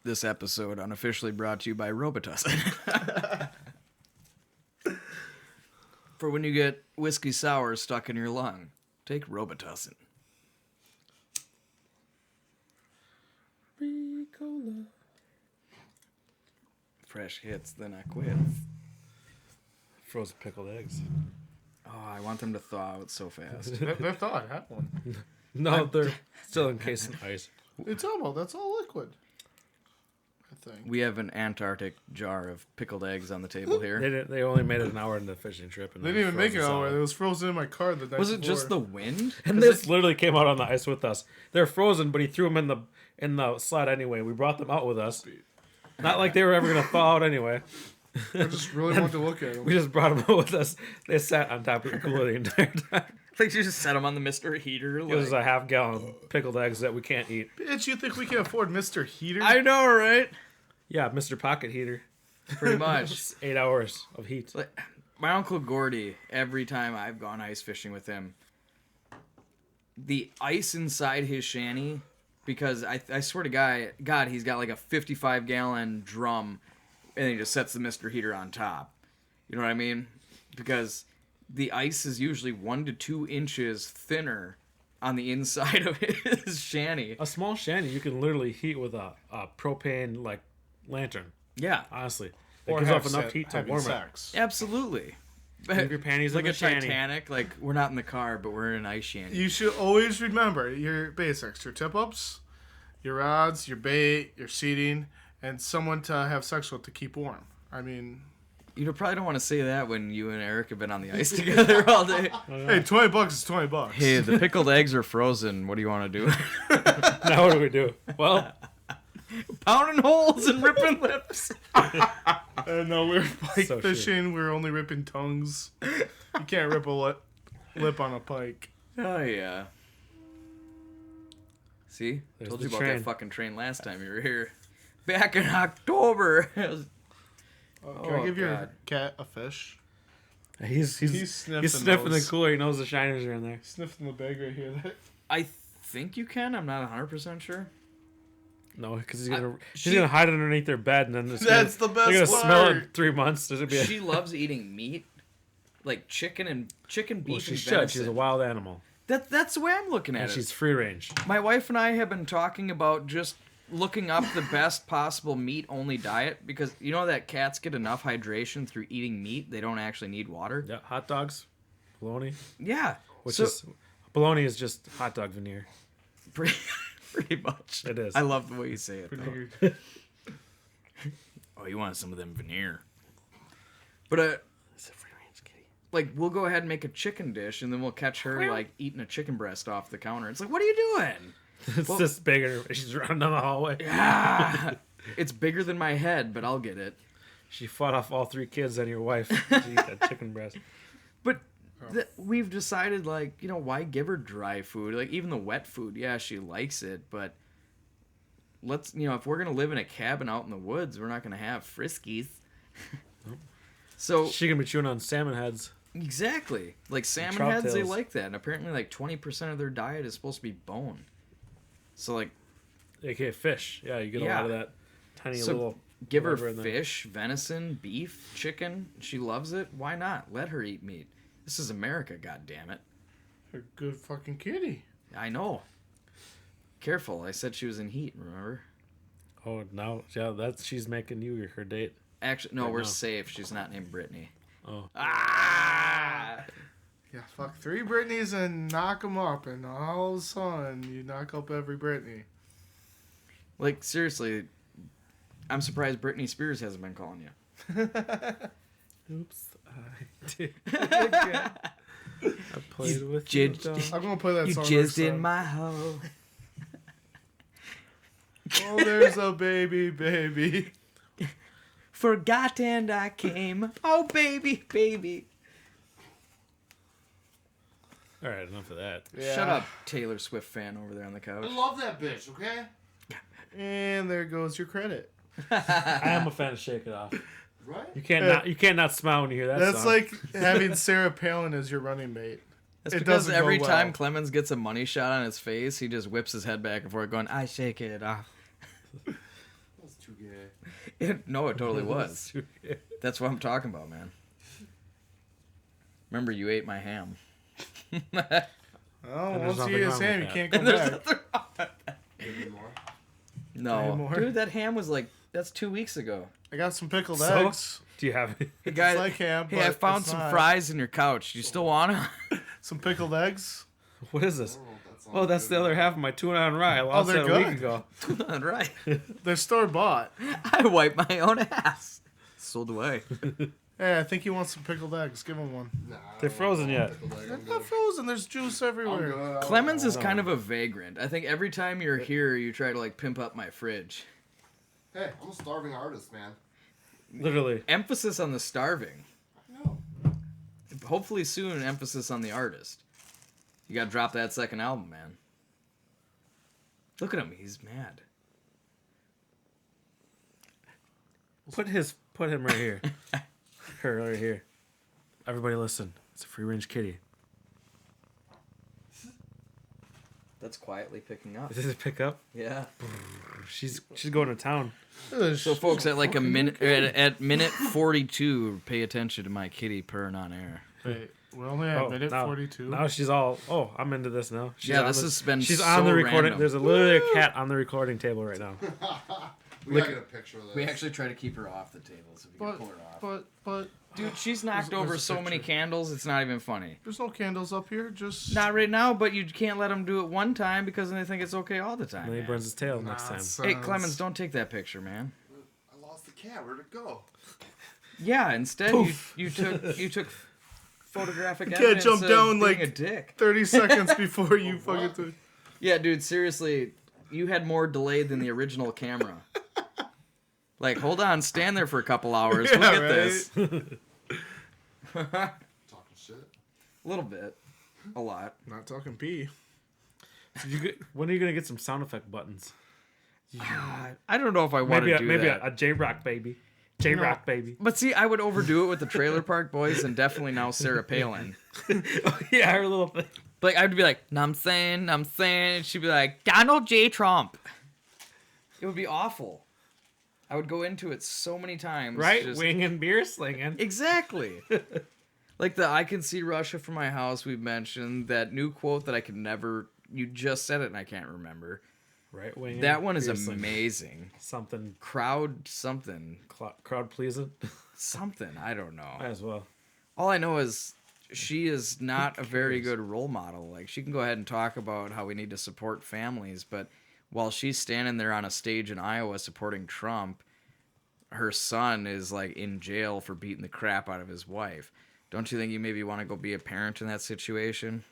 This episode unofficially brought to you by Robitussin. For when you get whiskey sour stuck in your lung, take Robitussin. Ricola. Fresh hits, then I quit. Frozen pickled eggs. Oh, I want them to thaw out so fast. They thought I had one. No, they're still encased in ice. It's almost. That's all liquid. I think. We have an Antarctic jar of pickled eggs on the table here. They only made it an hour into the fishing trip. And They didn't even make it frozen all right. solid. It was frozen in my car the night Was it just the before. wind? And this literally came out on the ice with us. They're frozen, but he threw them in the sled anyway. We brought them out with us. Not like they were ever gonna thaw out anyway. I just really wanted to look at them. We just brought them out with us. They sat on top of the cooler the entire time. Like you just set them on the Mr. Heater. It was a half-gallon pickled eggs that we can't eat. Bitch, you think we can afford Mr. Heater? I know, right? Yeah, Mr. Pocket Heater. Pretty much. It's 8 hours of heat. Like, my Uncle Gordy, every time I've gone ice fishing with him, the ice inside his shanty, because I swear to God, he's got like a 55-gallon drum, and he just sets the Mr. Heater on top. You know what I mean? Because the ice is usually 1 to 2 inches thinner on the inside of his shanty. A small shanty you can literally heat with a propane like lantern. Yeah, Honestly, it Or gives have off enough heat to having warm it. sex. absolutely. Leave your panties like in a the shanty. Titanic. Like, we're not in the car, but we're in an ice shanty. You should always remember your basics: your tip-ups, your rods, your bait, your seating, and someone to have sex with to keep warm. I mean, You probably don't want to say that when you and Eric have been on the ice together all day. hey, $20 is $20. Hey, the pickled eggs are frozen. What do you want to do? Now what do we do? Well, Pounding holes and ripping lips. No, we're pike So fishing. We're only ripping tongues. You can't rip a lip on a pike. Oh, yeah. See? There's Told the you about train. that fucking train last time you were here. Back in October. Can I give your cat a fish? he's sniffing sniffing the those. cooler. He knows the shiners are in there. Sniffing the bag right here. I think you can. I'm not 100% sure. No, because she- he's gonna hide underneath their bed, and then it's That's the they're gonna best smell it in part. 3 months. There's gonna be She loves eating meat. Like chicken, beef, well, she and should. venison. She's a wild animal, That's the way I'm looking at and it. she's free range. My wife and I have been talking about just looking up the best possible meat-only diet because you know that cats get enough hydration through eating meat. They don't actually need water. Yeah, hot dogs, bologna, Yeah. which So- is bologna is just hot dog veneer. pretty much. It is. I love the way you say it, Pretty though. good. Oh, you want some of them veneer. But, It's a free range kitty. like, we'll go ahead and make a chicken dish, and then we'll catch her, like, eating a chicken breast off the counter. It's like, what are you doing? It's just bigger. She's running down the hallway. Ah! It's bigger than my head, but I'll get it. She fought off all 3 kids and your wife to eat that chicken breast. But we've decided, like, you know, why give her dry food? Like, even the wet food, yeah, she likes it, but let's, you know, if we're going to live in a cabin out in the woods, we're not going to have Friskies. So, She gonna be chewing on salmon heads. Exactly. Like salmon trout heads, they tails. like that. And apparently like 20% of their diet is supposed to be bone. So like AKA fish. Yeah, you get a Yeah. lot of that tiny So little. give her whatever in there. fish, venison, beef, chicken. She loves it. Why not? Let her eat meat. This is America, goddammit. A good fucking kitty. I know. Careful. I said she was in heat, remember? Oh, now, yeah, she's making you her date. Actually, no, Right we're now. safe. She's not named Brittany. Oh, Ah! Yeah, fuck 3 Britneys and knock them up, and all of a sudden you knock up every Britney. Like, seriously, I'm surprised Britney Spears hasn't been calling you. oops, I did it again. I played with you. jid- I'm gonna play that You song. jizzed next in time. my hole. Oh, there's a baby, baby. Forgot and I came. Oh, baby, baby. All right, enough of that. Yeah. Shut up, Taylor Swift fan over there on the I couch. love that bitch, okay? And there goes your credit. I am a fan of Shake It Off. Right? You can't not smile when you hear that That's song. like having Sarah Palin as your running mate. That's It because doesn't go every well. time Clemens gets a money shot on his face, he just whips his head back and forth going, I shake it off. That's too gay. No, it totally was. That's what I'm talking about, man. Remember, you ate my ham. Oh, And there's once you nothing eat his wrong ham, with you that. can't go There's back. nothing wrong with that. Maybe more. No. Anymore. Dude, that ham was like, that's 2 weeks ago. I got some pickled So? eggs. Do you have it? Hey, guys, like ham, hey, I but found it's some not. fries in your couch. Do you still want them? Some pickled eggs. What is this? I don't know if that sounds Oh, that's good. the other half of my tuna on rye. I lost they're that a week good. ago. Right. They're store bought. I wipe my own ass. So do I. Hey, I think he wants some pickled eggs. Give him one. Nah, I They're don't frozen want yet. pickled egg. They're I'm not good. frozen. There's juice I'm everywhere. good. I Clemens is Oh. kind of a vagrant. I think every time you're here, you try to like pimp up my fridge. Hey, I'm a starving artist, man. Literally. Emphasis on the starving. I know. Hopefully soon, emphasis on the artist. You gotta drop that second album, man. Look at him, he's mad. Put him right here. Her right here. Everybody listen. It's a free range kitty. That's quietly picking up. Does it pick up? Yeah. She's going to town. So, folks, at like a minute, at minute 42, pay attention to my kitty purring on air. Wait, we're only at minute now, 42. Now she's all, oh, I'm into this now. She's Yeah, on this the- has been She's so on the recording. random. There's literally a cat on the recording table right now. We gotta get a picture of this. We actually try to keep her off the table so we can pull her off. But Dude, she's knocked There's over a so many picture. candles, it's not even funny. there's no candles up here. Just Not right now, but you can't let them do it one time because then they think it's okay all the time. And then he man. burns his tail next time. Nonsense. Hey, Clemens, don't take that picture, man. I lost the cat. Where'd it go? Yeah, instead Poof. you took photographic can't evidence jump of down, being like- a dick. 30 seconds before you What? fucking. Yeah, dude, seriously, you had more delay than the original camera. Like, hold on, stand there for a couple hours. Look Yeah, at right? this. Talking shit. A little bit, a lot. Not talking pee. When are you gonna get some sound effect buttons? I don't know if I want Maybe to do maybe that. a J Rock baby, J Rock baby. But see, I would overdo it with the Trailer Park Boys and definitely now Sarah Palin. Yeah, her little thing. Like, I'd be like, I'm saying, and she'd be like, Donald J. Trump. It would be awful. I would go into it so many times. Right just- wing and beer slinging. Exactly. Like the I can see Russia from my house we've mentioned, that new quote that I could never, you just said it and I can't remember. Right wing. That one is beer slinging. amazing. Something Crowd something. crowd pleasing. Something. I don't know. Might as well. All I know is she is not a very good role model. Like, she can go ahead and talk about how we need to support families, but while she's standing there on a stage in Iowa supporting Trump, her son is like in jail for beating the crap out of his wife. Don't you think you maybe want to go be a parent in that situation?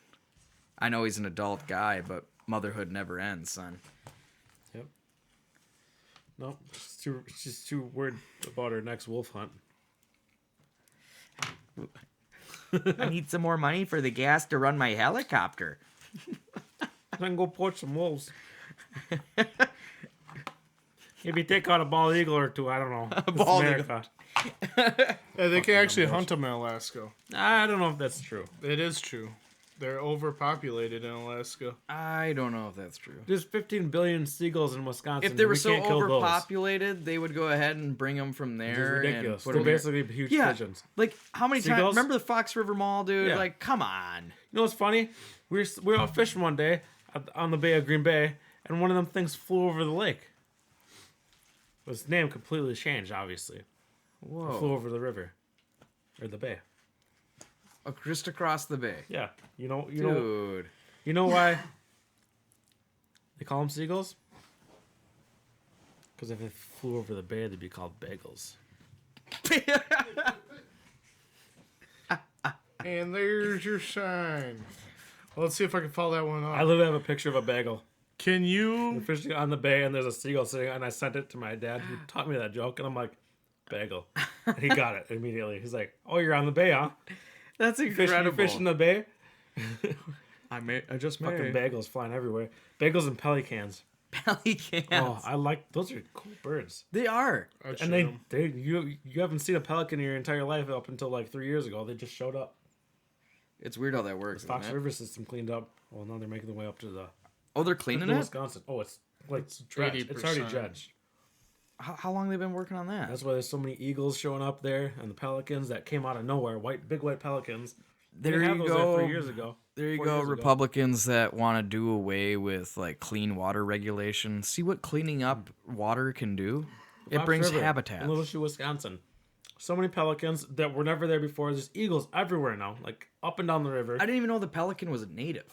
I know he's an adult guy, but motherhood never ends, son. Yep. Nope. She's too worried about her next wolf hunt. I need some more money for the gas to run my helicopter. Then go poach some wolves. Maybe take out a bald eagle or two. I don't know. It's bald America. Yeah, they can actually numbers. hunt them in Alaska. I don't know if that's true. It is true. They're overpopulated in Alaska. I don't know if that's true. There's 15 billion seagulls in Wisconsin. If they were we so can't kill those. overpopulated, they would go ahead and bring them from It's there. ridiculous. And put They're 'em here. basically huge Yeah, pigeons. like how many times? Seagulls? Remember the Fox River Mall, dude? Yeah. Like, come on. You know what's funny? We were out fishing one day on the Bay of Green Bay, and one of them things flew over the lake. Its name completely changed, obviously. It flew Whoa! over the river. Or the bay. Just across the bay, Yeah. You know dude. you know why they call them seagulls? Because if it flew over the bay, they'd be called bagels. And there's your sign. Well, let's see if I can follow that one I up. literally have a picture of a bagel. Can We're you? fishing on the bay, and there's a seagull sitting, and I sent it to my dad, who taught me that joke, and I'm like, bagel. And he got it immediately. He's like, "Oh, you're on the bay, huh? That's You're incredible. fishing the bay." I just Fucking bagels flying everywhere. Bagels and pelicans. pelicans. Oh, I like those. Are cool birds. They are. I'd And shoot 'em. you haven't seen a pelican in your entire life up until like 3 years ago. They just showed up. It's weird how that works. Fox isn't it? River system cleaned up. Well, now they're making their way up to the Oh, they're cleaning to it. Wisconsin. Oh, it's like dredged. It's already 80%. dredged. How long they been working on that? That's why there's so many eagles showing up there, and the pelicans that came out of nowhere, big white pelicans. They There didn't you have those go. there 3 years ago. There you 4 go, years ago. Republicans that want to do away with like clean water regulation. See what cleaning up water can do? It Fox brings River, habitat. in Little Shoe, Wisconsin. So many pelicans that were never there before. There's eagles everywhere now, like up and down the river. I didn't even know the pelican was a native.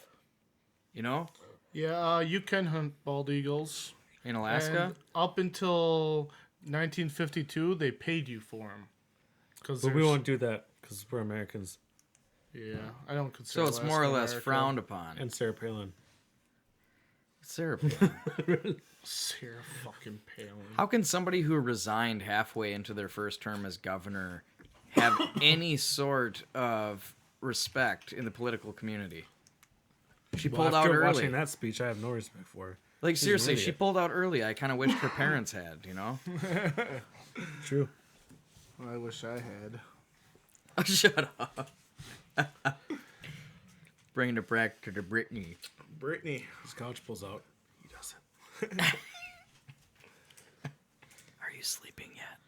You know, Yeah, you can hunt bald eagles. in Alaska. And up until 1952, they paid you for them. But we won't do that because we're Americans. Yeah, I don't consider. So it's more or Alaska less America. frowned upon. And Sarah Palin. Sarah, Sarah fucking Palin. how can somebody who resigned halfway into their first term as governor have any sort of respect in the political community? She pulled out After early. watching that speech, I have no respect for her. Like She's an seriously, she idiot. pulled out early. I kind of wish her parents had, you know. True. I wish I had. Shut up. Bringing it back to the Britney. Brittany. His couch pulls out. He doesn't. Are you sleeping yet?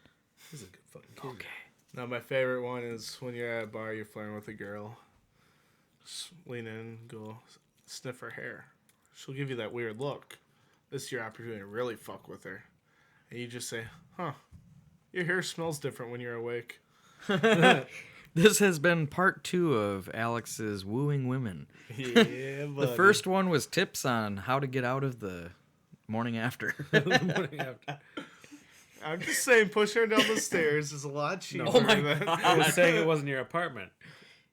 He's a good fucking kid. Okay. Now my favorite one is when you're at a bar, you're flirting with a girl. Just lean in, go sniff her hair. She'll give you that weird look. This is your opportunity to really fuck with her. And you just say, "Huh, your hair smells different when you're awake." This has been part 2 of Alex's wooing women. Yeah, The first one was tips on how to get out of the morning after. The morning after. I'm just saying, pushing her down the stairs is a lot cheaper. Oh my than... I was saying it wasn't your apartment.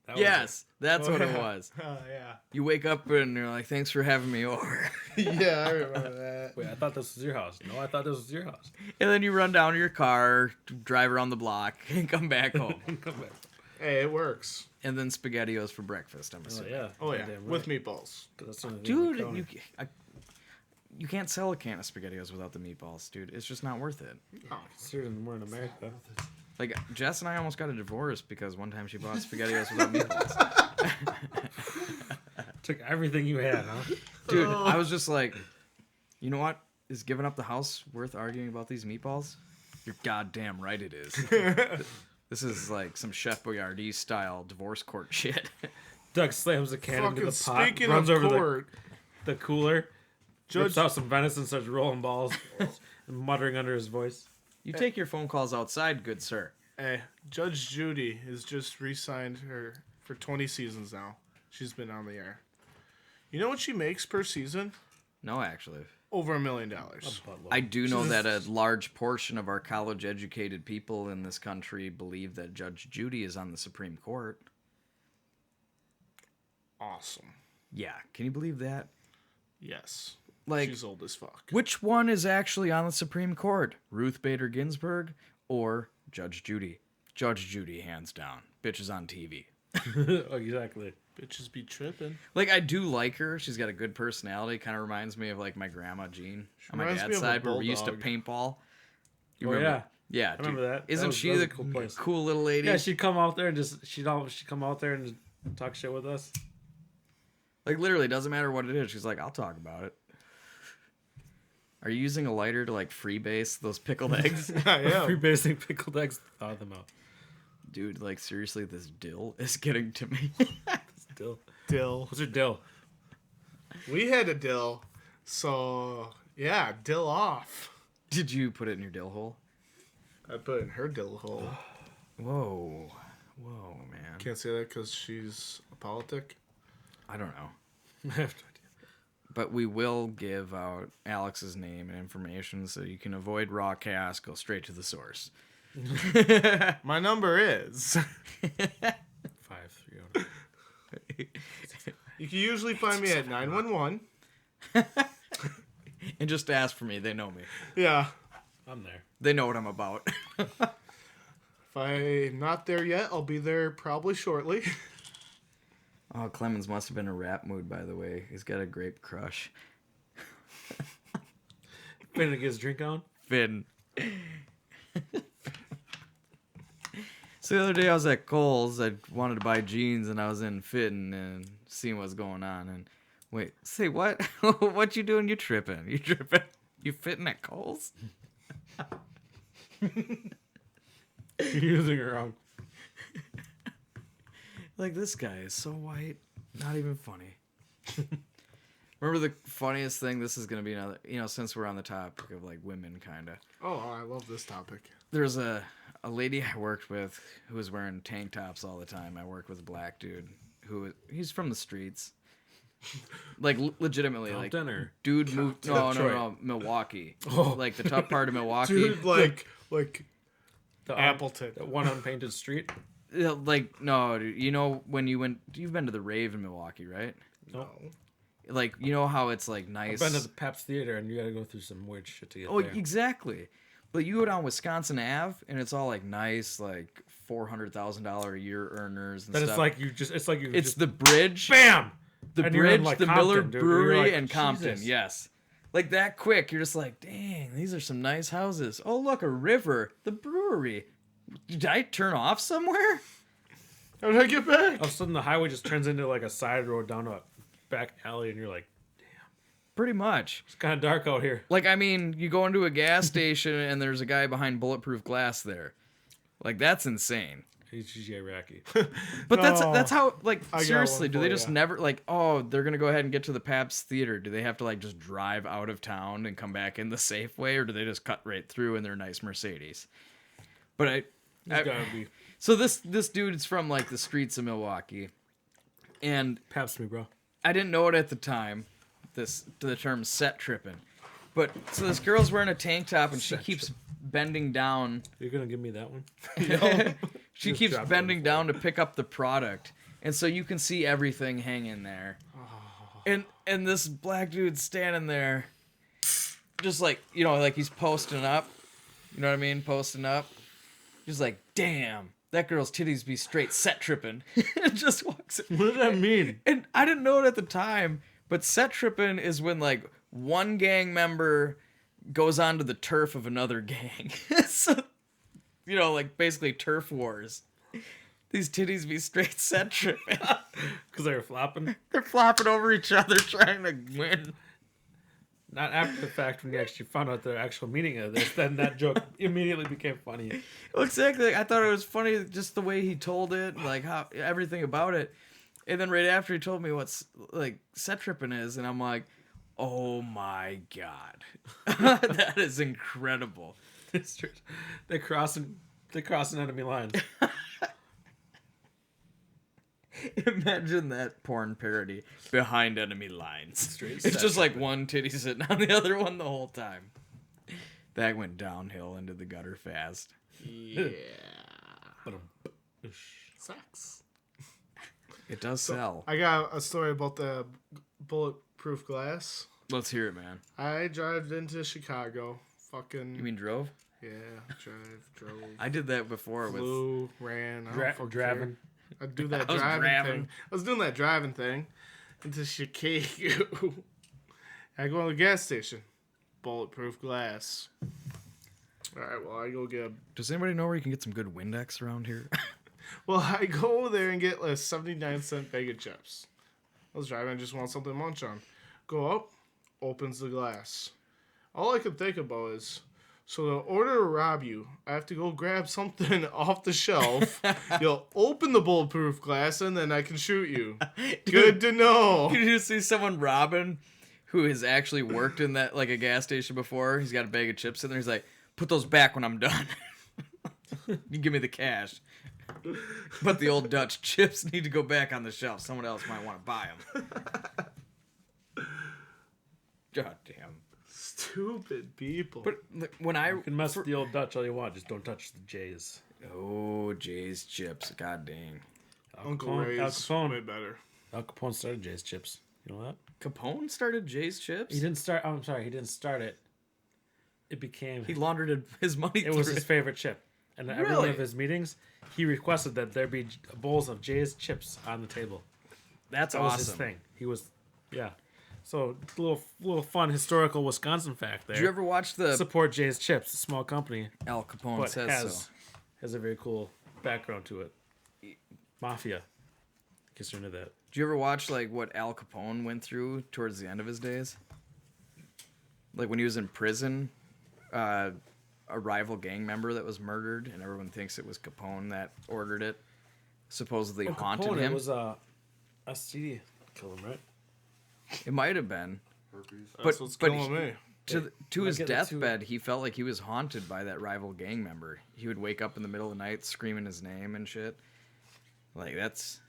That was Yes, that's what it yeah. was. Oh, yeah. You wake up and you're like, thanks for having me over. Yeah, I remember that. Wait, I thought this was your house. No, I thought this was your house. And then you run down to your car, drive around the block, and come back home. Come back. Hey, it works. And then SpaghettiOs for breakfast, I'm Oh, assuming. yeah. Oh, yeah, Goddamn with right. meatballs. 'Cause that's the only thing on the Dude, counter. you can't sell a can of SpaghettiOs without the meatballs, dude. It's just not worth it. Considering we're in America. Like, Jess and I almost got a divorce because one time she bought SpaghettiOs without meatballs. Took everything you had, huh? Dude, I was just like, you know what? Is giving up the house worth arguing about these meatballs? You're goddamn right it is. This is like some Chef Boyardee style divorce court shit. Doug slams the can into Fucking the pot, speaking runs of over court, the cooler, rips Judge out some venison, starts rolling balls, and muttering under his voice. You take your phone calls outside, good sir. Judge Judy has just re-signed her for 20 seasons now. She's been on the air. You know what she makes per season? No, actually. Over $1 million. I do know that a large portion of our college-educated people in this country believe that Judge Judy is on the Supreme Court. Awesome. Yeah, can you believe that? Yes. Like, She's old as fuck. which one is actually on the Supreme Court? Ruth Bader Ginsburg or Judge Judy? Judge Judy, hands down. Bitch is on TV. Oh, exactly. Bitches be tripping. Like, I do like her. She's got a good personality. Kind of reminds me of, like, my grandma, Jean. On my reminds me dad's of a side, where we used to bulldog. paintball. You Oh, remember? yeah. Yeah, I remember that. Isn't That she was the a cool place. cool little lady? Yeah, she'd come out there and she'd come out there and just talk shit with us. Like, literally, doesn't matter what it is. She's like, I'll talk about it. Are you using a lighter to, like, freebase those pickled eggs? Yeah. Free basing pickled eggs, thaw them out. Dude, like, seriously, this dill is getting to me. Dill. Dill. What's your dill? We had a dill. So, yeah, dill off. Did you put it in your dill hole? I put it in her dill hole. Whoa. Whoa, man. Can't say that because she's a politic. I don't know. I have no idea. But we will give out Alex's name and information so you can avoid Rawcast, go straight to the source. My number is. 530. You can usually find me at 911. And just ask for me. They know me. Yeah. I'm there. They know what I'm about. If I'm not there yet, I'll be there probably shortly. Oh, Clemens must have been in a rap mood, by the way. He's got a grape crush. Finn to get his drink on? Finn. So the other day I was at Kohl's. I wanted to buy jeans, and I was in fitting and seeing what's going on. And wait, say what? What you doing? You tripping? You tripping? You fitting at Kohl's? You're using it wrong. Like, this guy is so white. Not even funny. Remember the funniest thing? This is going to be another, since we're on the topic of, like, women, kind of. Oh, I love this topic. There's a lady I worked with who was wearing tank tops all the time. I worked with a black dude he's from the streets. Like, legitimately. Compton like, or dude moved, no, Detroit? Milwaukee. Oh. Like, the top part of Milwaukee. Dude, like the Appleton. That one unpainted street? Yeah, like, no, dude, when you've been to the Rave in Milwaukee, right? No. Like, you know how it's, like, nice. I've been to the Pabst Theater and you gotta go through some weird shit to get Oh, there. exactly. But you go down Wisconsin Ave, and it's all, like, nice, like, $400,000 a year earners and Then stuff. It's The bridge. BAM! The And you're in, bridge, like, the Compton, Miller dude. You're Brewery, like, and Compton, Jesus. yes. Like, that quick, you're just like, dang, these are some nice houses. Oh, look, a river. The brewery. Did I turn off somewhere? How did I get back? All of a sudden the highway just turns into like a side road down a back alley and you're like, Pretty much. it's kind of dark out here. Like, I mean, you go into a gas station, and there's a guy behind bulletproof glass there. Like, that's insane. He's Iraqi. But No. that's how, like, I got seriously, one do they for just ya. never, like, oh, they're going to go ahead and get to the Pabst Theater. Do they have to, like, just drive out of town and come back in the safe way, or do they just cut right through in their nice Mercedes? But He's gotta be. so this dude's from, like, the streets of Milwaukee, and Pabst me, bro. I didn't know it at the time, the term set tripping. But, so this girl's wearing a tank top, and she keeps bending down. You're gonna give me that one? She Just keeps drop it bending on the down to pick up the product, and so you can see everything hanging there. And this black dude's standing there, just like, like he's posting up. You know what I mean? Posting up. He's like, damn, that girl's titties be straight set tripping. And just walks in. What does that mean? And I didn't know it at the time, but set tripping is when, like, one gang member goes onto the turf of another gang. So, like, basically turf wars. These titties be straight set tripping. Because they were flopping. They're flopping over each other trying to win. Not after the fact when you actually found out the actual meaning of this, then that joke immediately became funny. Well, exactly. I thought it was funny just the way he told it, like how everything about it. And then right after he told me what's, like, set tripping is, and I'm like, oh my God. That is incredible. They're crossing enemy lines. Imagine that porn parody, Behind Enemy Lines. Straight It's set just like one titty sitting on the other one the whole time. That went downhill into the gutter fast. Yeah. But Sex. It does sell. I got a story about the bulletproof glass. Let's hear it, man. I drove into Chicago. Fucking. You mean drove? Yeah, drove. I did that before with... Flew, ran. I don't fucking driving. care. I'd do that I was driving driving. thing. I was doing that driving thing into Chicago. I go to the gas station. Bulletproof glass. All right, well, I go get. Does anybody know where you can get some good Windex around here? Well, I go there and get a 79-cent bag of chips. I was driving, I just want something to munch on. Go up, opens the glass. All I could think about is, so in order to rob you, I have to go grab something off the shelf. You'll open the bulletproof glass, and then I can shoot you. Good to know. Did you see someone robbing who has actually worked in that like a gas station before? He's got a bag of chips in there. He's like, put those back when I'm done. You give me the cash. But the old Dutch chips need to go back on the shelf. Someone else might want to buy them. God damn. Stupid people. But when I You can mess with the old Dutch all you want, just don't touch the J's. oh, Jay's chips. God dang. Uncle Ray's way better. Al Capone started Jay's chips. You know that? Capone started Jay's chips? He didn't start. Oh, I'm sorry, he didn't start it. It became. He laundered his money It was his favorite chip. And at every one Really? of his meetings, he requested that there be bowls of Jay's chips on the table. That's That awesome. was his thing. He was, yeah. So little fun historical Wisconsin fact there. Did you ever watch the Support Jay's Chips, a small company, Al Capone but says has a very cool background to it. Mafia. Guess you're into that. Did you ever watch like what Al Capone went through towards the end of his days? Like when he was in prison, a rival gang member that was murdered, and everyone thinks it was Capone that ordered it. Supposedly haunted Capone, him. It was STD killed him, right? It might have been. Herpes. That's what's killing me. To his get it too. deathbed, he felt like he was haunted by that rival gang member. He would wake up in the middle of the night screaming his name and shit. Like that's,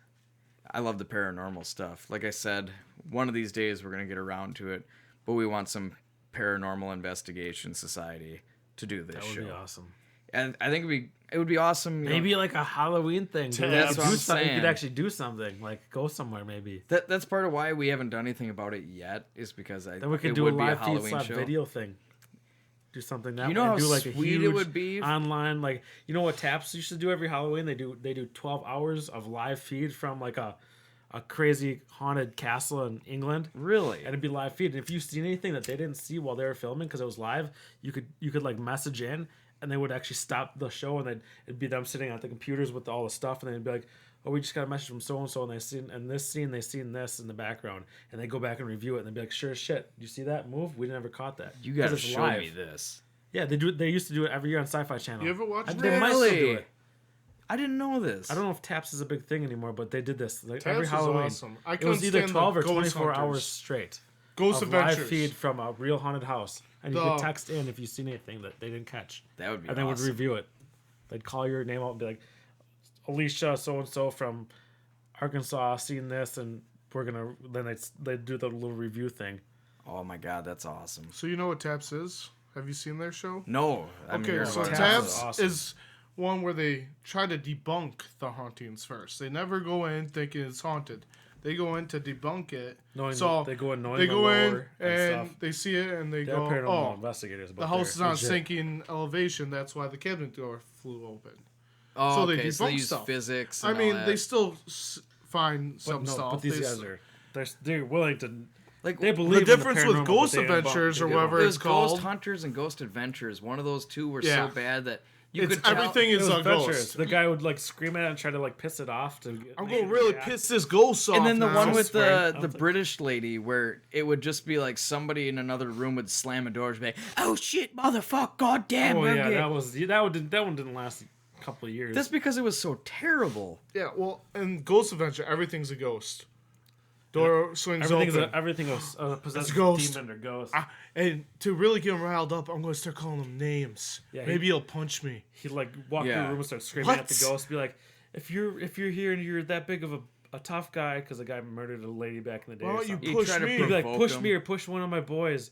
I love the paranormal stuff. Like I said, one of these days we're gonna get around to it, but we want some paranormal investigation society to do this That would show. be awesome. And I think it would be awesome. You know, Maybe like a Halloween thing. Dude. That's You what I'm could do something- You saying. could actually do something. Like go somewhere maybe. that's part of why we haven't done anything about it yet. Is because Then we could it do a would be live feed Halloween / show. video thing. Do something that You know way. how Do like a sweet huge it would be? online, like you know what Taps used to do every Halloween? They do 12 hours of live feed from like a crazy haunted castle in England. Really? And it'd be live feed. And if you seen anything that they didn't see while they were filming because it was live, you could like message in and they would actually stop the show and it'd be them sitting at the computers with all the stuff and they'd be like, oh, we just got a message from so and so and they seen in this scene they seen this in the background and they go back and review it and they'd be like, sure as shit, you see that move? We never caught that. You 'Cause gotta it's show live. me this. Yeah, they do. They used to do it every year on Sci-Fi Channel. You ever watch They might still do Really? it. I didn't know this. I don't know if Taps is a big thing anymore, but they did this like Taps every was Halloween. awesome. I It was couldn't either stand the 12 or Ghost 24 Hunters. hours straight Ghost of live Adventures. feed from a real haunted house, and you The- could text in if you seen anything that they didn't catch, That would be and they would awesome. review it. They'd call your name out and be like, Alicia so and so from Arkansas seen this, and we're gonna. Then they'd do the little review thing. Oh my god, that's awesome. So you know what Taps is? Have you seen their show? No. I mean, Okay, heard so about it. Taps Taps is awesome. is one where they try to debunk the hauntings first. They never go in thinking it's haunted. They go in to debunk it. Knowing they go in knowing they the go in lore and stuff. they see it and they They're go, paranormal "Oh, investigators. But the house is they're on legit. sinking elevation. That's why the cabinet door flew open." Oh, So they okay, so they debunk use stuff. physics. I And mean, all that. they still find some But no, stuff. but these They guys s- they're willing to. like They the believe the in difference paranormal, with but Ghost they debunk- Adventures or they debunk. whatever It it's was called. Ghost Hunters and Ghost Adventures. One of those two were Yeah. so bad that you It's could tell. everything It is was a adventures. ghost. The guy would like scream at it and try to like piss it off. To I'm gonna really piss this ghost off. And then the now. one with swear. the British lady, where it would just be like somebody in another room would slam a door and be like, "Oh shit, motherfucker, goddamn!" Oh we're yeah, gay." that one didn't last a couple of years. That's because it was so terrible. Yeah, well, in Ghost Adventure, everything's a ghost. Door swings open. everything was possessed with ghost. demon or ghost. And to really get him riled up, I'm going to start calling him names. Yeah, Maybe he'll punch me. He'd like walk through Yeah. the room and start screaming What? at the ghost. Be like, if you're here and you're that big of a tough guy, because a guy murdered a lady back in the day. Why or don't you something. He'd push try to me? He'd be like, provoke push him. me or push one of my boys,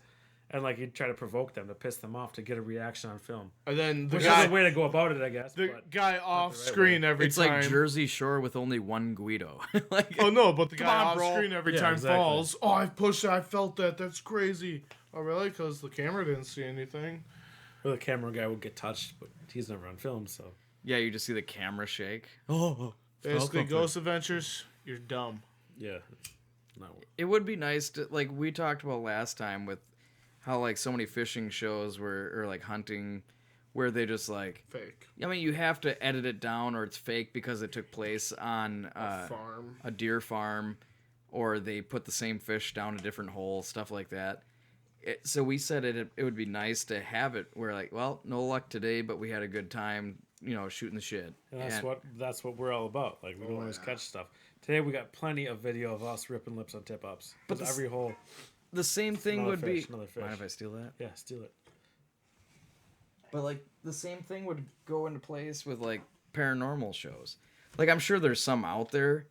and like he'd try to provoke them to piss them off to get a reaction on film. And then the Which is guy, a way to go about it, I guess. the but guy off right screen every It's time. like Jersey Shore with only one Guido. Like, Oh no, but the Come guy on, off bro. screen every Yeah, time exactly. falls. Oh, I pushed it. I felt that. That's crazy. Oh really? Because the camera didn't see anything. or the camera guy would get touched, but he's never on film, so. yeah, you just see the camera shake. Oh, Basically, Ghost Adventures, you're dumb. yeah. No. It would be nice to, like we talked about last time, with how like so many fishing shows were, or like hunting where they just like, Fake. I mean, you have to edit it down or it's fake because it took place on Farm. a deer farm, or they put the same fish down a different hole, stuff like that. So we said it would be nice to have it where like, well, no luck today, but we had a good time, shooting the shit. And that's what we're all about. Like we don't always catch stuff. Today we got plenty of video of us ripping lips on tip ups. But every hole. The same thing would be. Another fish. Mind if I steal that? Yeah, steal it. But like the same thing would go into place with like paranormal shows. Like I'm sure there's some out there.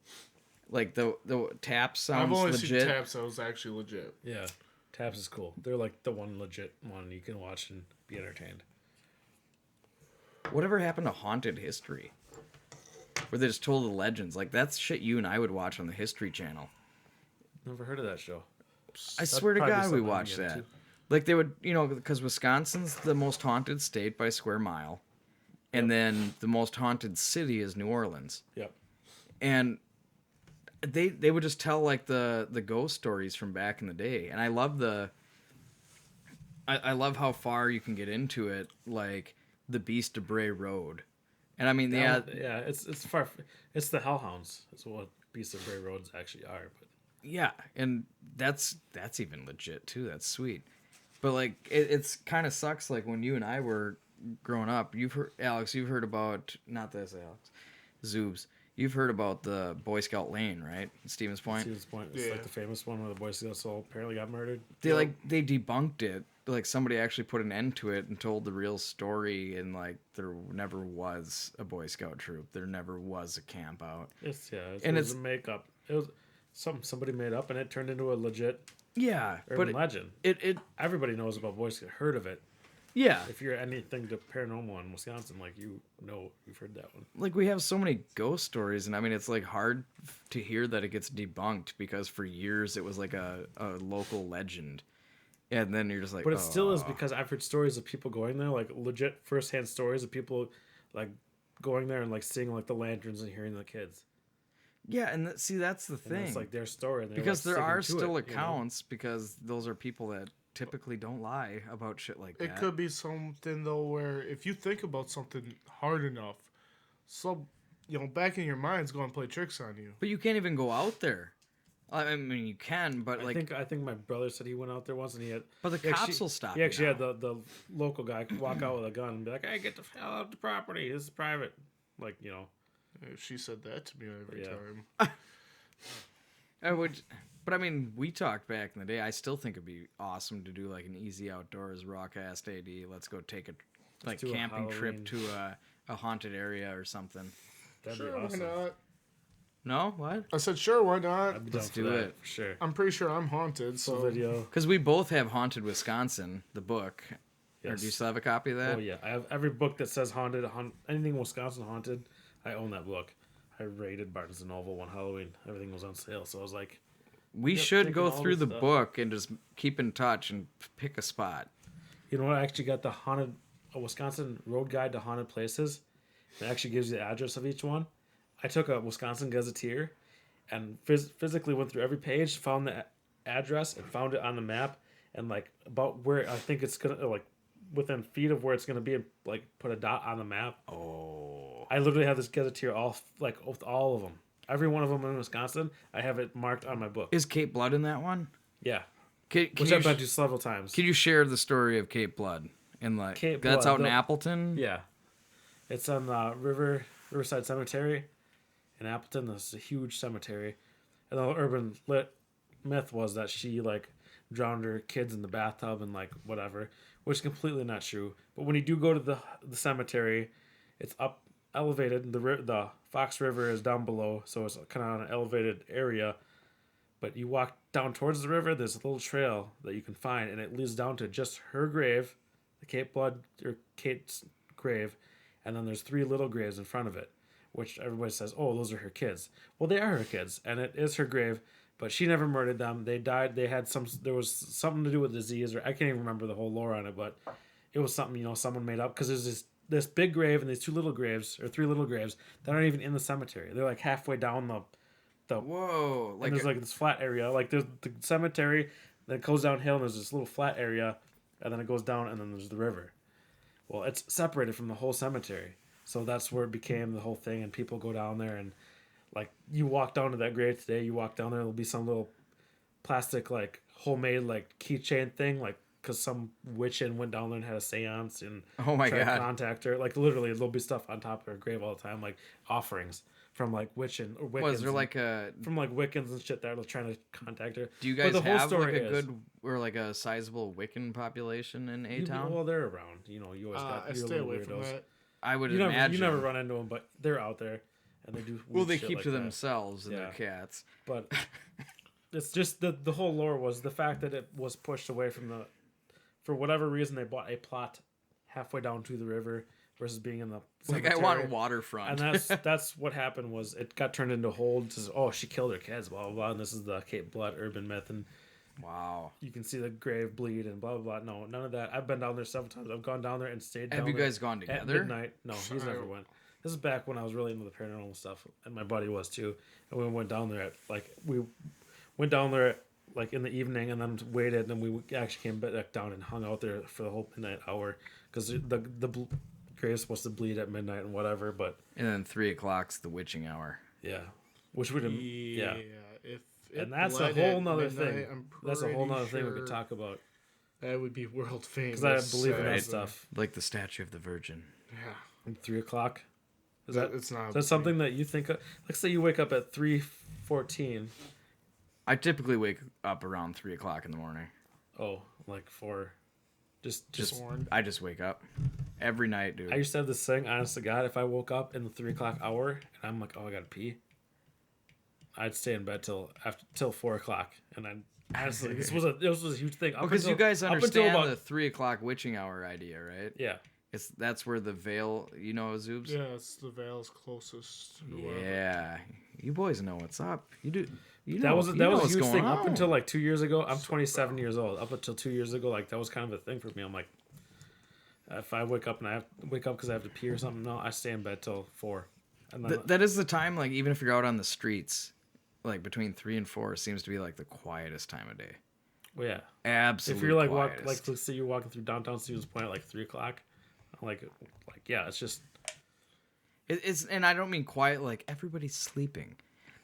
Like the tap sounds I've only legit. seen taps that was actually legit. Yeah. Taps is cool. They're like the one legit one you can watch and be entertained. Whatever happened to haunted history? Where they just told the legends. Like that's shit you and I would watch on the History Channel. Never heard of that show. I swear to probably God, we something watched to get that. into. Like they would, because Wisconsin's the most haunted state by square mile, and then the most haunted city is New Orleans. Yep. And they would just tell like the ghost stories from back in the day, and I love I love how far you can get into it, like the Beast of Bray Road, and I mean it's far. It's the Hellhounds. That's what Beasts of Bray Roads actually are. But yeah, and that's even legit too. That's sweet, but like it's kind of sucks. Like when you and I were growing up, you've heard about not this Alex, Zoobs. You've heard about the Boy Scout Lane, right? Stevens Point. Stevens Point is like the famous one where the Boy Scouts all apparently got murdered. They debunked it. Like somebody actually put an end to it and told the real story, and like there never was a Boy Scout troop. There never was a camp out. It was a makeup. It was somebody made up, and it turned into a legit urban legend. It Everybody knows about Boy Scout. Heard of it. yeah. If you're anything to paranormal in Wisconsin, like you've heard that one. Like we have so many ghost stories, and I mean it's like hard to hear that it gets debunked because for years it was like a local legend, and then you're just like, But it still is because I've heard stories of people going there, like legit firsthand stories of people like going there and like seeing like the lanterns and hearing the kids. yeah, and that's the And thing. it's like their story, and Because there are still you know? accounts, because those are people that typically don't lie about shit like that. It could be something though where if you think about something hard enough, back in your mind's going to play tricks on you. But you can't even go out there. I mean, you can, but like, I think my brother said he went out there once and he had. but the cops will stop. He actually you had the local guy walk out with a gun and be like, "Hey, get the hell out the property. This is private." Like She said that to me every Yeah. time. I would, but I mean, we talked back in the day. I still think it'd be awesome to do like an easy outdoors Rawcast AD. Let's go take a do a camping trip Halloween. to a haunted area or something. that'd Sure, be awesome. why not? No, what? I said, sure, why not? I'd be down Let's for do that, it. for sure. I'm pretty sure I'm haunted, So so video. Because we both have Haunted Wisconsin, the book. Or Yes. do you still have a copy of that? Oh yeah, I have every book that says haunted, anything Wisconsin haunted. I own that book. I raided Barnes and Noble one Halloween. Everything was on sale, so I was like, We Yep, should taking go all through the the stuff. book and just keep in touch and pick a spot. you know what? I actually got a Wisconsin road guide to haunted places. It actually gives you the address of each one. I took a Wisconsin Gazetteer and physically went through every page, found the address, and found it on the map, and like about where I think it's gonna like within feet of where it's gonna be, and like put a dot on the map. Oh. I literally have this Gazetteer with all of them. Every one of them in Wisconsin, I have it marked on my book. Is Cape Blood in that one? Yeah, Can which you I've been to several times. Can you share the story of Cape Blood? And like Cape that's Blood, out in the- Appleton. Yeah, it's on Riverside Cemetery in Appleton. This is a huge cemetery, and the urban myth was that she like drowned her kids in the bathtub and like whatever, which is completely not true. But when you do go to the cemetery, it's up elevated. The Fox River is down below, so it's kind of on an elevated area. But you walk down towards the river, there's a little trail that you can find, and it leads down to just her grave, the Kate's grave, and then there's 3 little graves in front of it, which everybody says, oh, those are her kids. Well, they are her kids, and it is her grave, but she never murdered them. They died. There was something to do with disease, or I can't even remember the whole lore on it, but it was something, someone made up, because there's this big grave and these 2 little graves, or 3 little graves, that aren't even in the cemetery. They're like halfway down the Whoa! and there's like this flat area, like there's the cemetery that goes downhill, and there's this little flat area, and then it goes down, and then there's the river. Well, it's separated from the whole cemetery, so that's where it became the whole thing. And people go down there, and like you walk down to that grave today, you walk down there, there'll be some little plastic like homemade like keychain thing, like because some witch went down there and had a seance and Oh my tried to God. contact her. Like literally, there'll be stuff on top of her grave all the time, like offerings from like witching or Wiccans. Was there like a? from like Wiccans and shit that are trying to contact her? Do you But guys the whole have like story a is- good or like a sizable Wiccan population in A You- Town? Well, they're around. You know, you always got I your stay little away weirdos. from that. I would You imagine. never run into them, but they're out there, and they do. Well, weird they shit keep like to that. themselves and Yeah. their cats. But it's just the whole lore was the fact that it was pushed away from the, for whatever reason they bought a plot halfway down to the river versus being in the Like I cemetery. want waterfront. And that's what happened was it got turned into hold. Oh, she killed her kids, blah blah blah. And this is the Cape Blood urban myth, and wow. you can see the grave bleed and blah blah blah. No, none of that. I've been down there several times. I've gone down there and stayed. Have down you there guys gone at together? midnight? No, he's never went. This is back when I was really into the paranormal stuff, and my buddy was too. And we went down there at we went down there like in the evening, and then waited, and we actually came back down and hung out there for the whole midnight hour because the grave's supposed to bleed at midnight and whatever. But And then 3:00's the witching hour. yeah, which would Yeah. If it and that's a bled whole at nother midnight, thing. I'm That's a whole pretty nother thing we could sure talk about That would be world famous. because I believe in that Right. stuff. Like the statue of the Virgin. Yeah. At 3:00. Is that It's not. is that something that you think of? Let's say you wake up at 3:14. I typically wake up around 3:00 in the morning. Oh, like for just Sworn. I just wake up every night, dude. I used to have this thing, honest to God, if I woke up in the 3:00 hour and I'm like, oh, I gotta pee, I'd stay in bed till 4:00, and I honestly this was a huge thing. Up Because you until- guys up until understand about- the 3:00 witching hour idea, right? yeah. That's where the veil, you know, Zoobs. Yeah, it's the veil's closest. to wherever. Yeah, you boys know what's up. You do. You know, That was you that know was a what's huge going thing on. up until like 2 years ago. I'm 27 years old. Up until 2 years ago, like that was kind of a thing for me. I'm like, if I wake up and I have to wake up because I have to pee or something, no, I stay in bed till 4. And then That is the time. Like even if you're out on the streets, like between 3 and 4 seems to be like the quietest time of day. well, yeah. Absolutely. If you're like quietest. let's say you're walking through downtown Stevens Point at like 3:00, like yeah, it's just It's and I don't mean quiet like everybody's sleeping,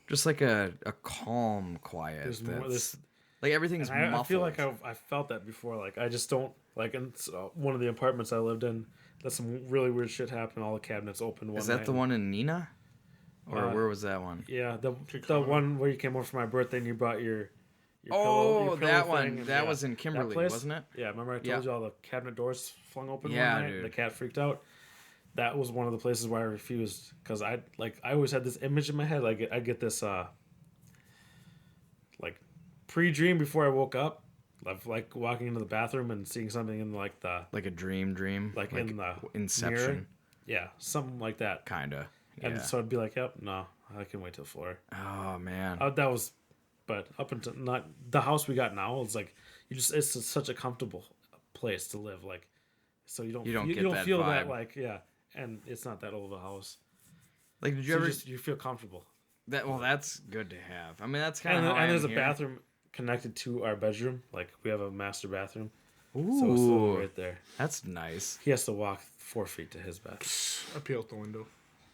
just like a calm quiet. there's more that's- this. like everything's And I muffled. feel like I felt that before. Like I just don't like in one of the apartments I lived in. That some really weird shit happened. All the cabinets opened. Is that the one in Nina, or Uh, where was that one? Yeah, the one where you came over for my birthday and you brought your Oh, pillow that thing one. and- That yeah. was in Kimberly, place? wasn't it? Yeah, remember I told Yeah. you all the cabinet doors flung open Yeah, one night? dude. The cat freaked out. That was one of the places where I refused because I always had this image in my head. I get this like pre-dream before I woke up, of like walking into the bathroom and seeing something in like the Like a dream, like in the Inception, mirror. Yeah, something like that. kinda. And Yeah. so I'd be like, "Yep, no, I can wait till 4." Oh man. That was, but up until not the house we got now, it's like it's such a comfortable place to live. Like, so you don't get that feel that vibe. like and it's not that old of a house. Like, did you So ever? you feel comfortable. That's good to have. I mean, that's kind And, of. and there's a bathroom connected to our bedroom. Like we have a master bathroom, so it's Ooh, right there. that's nice. He has to walk 4 feet to his bed. I peeled the window.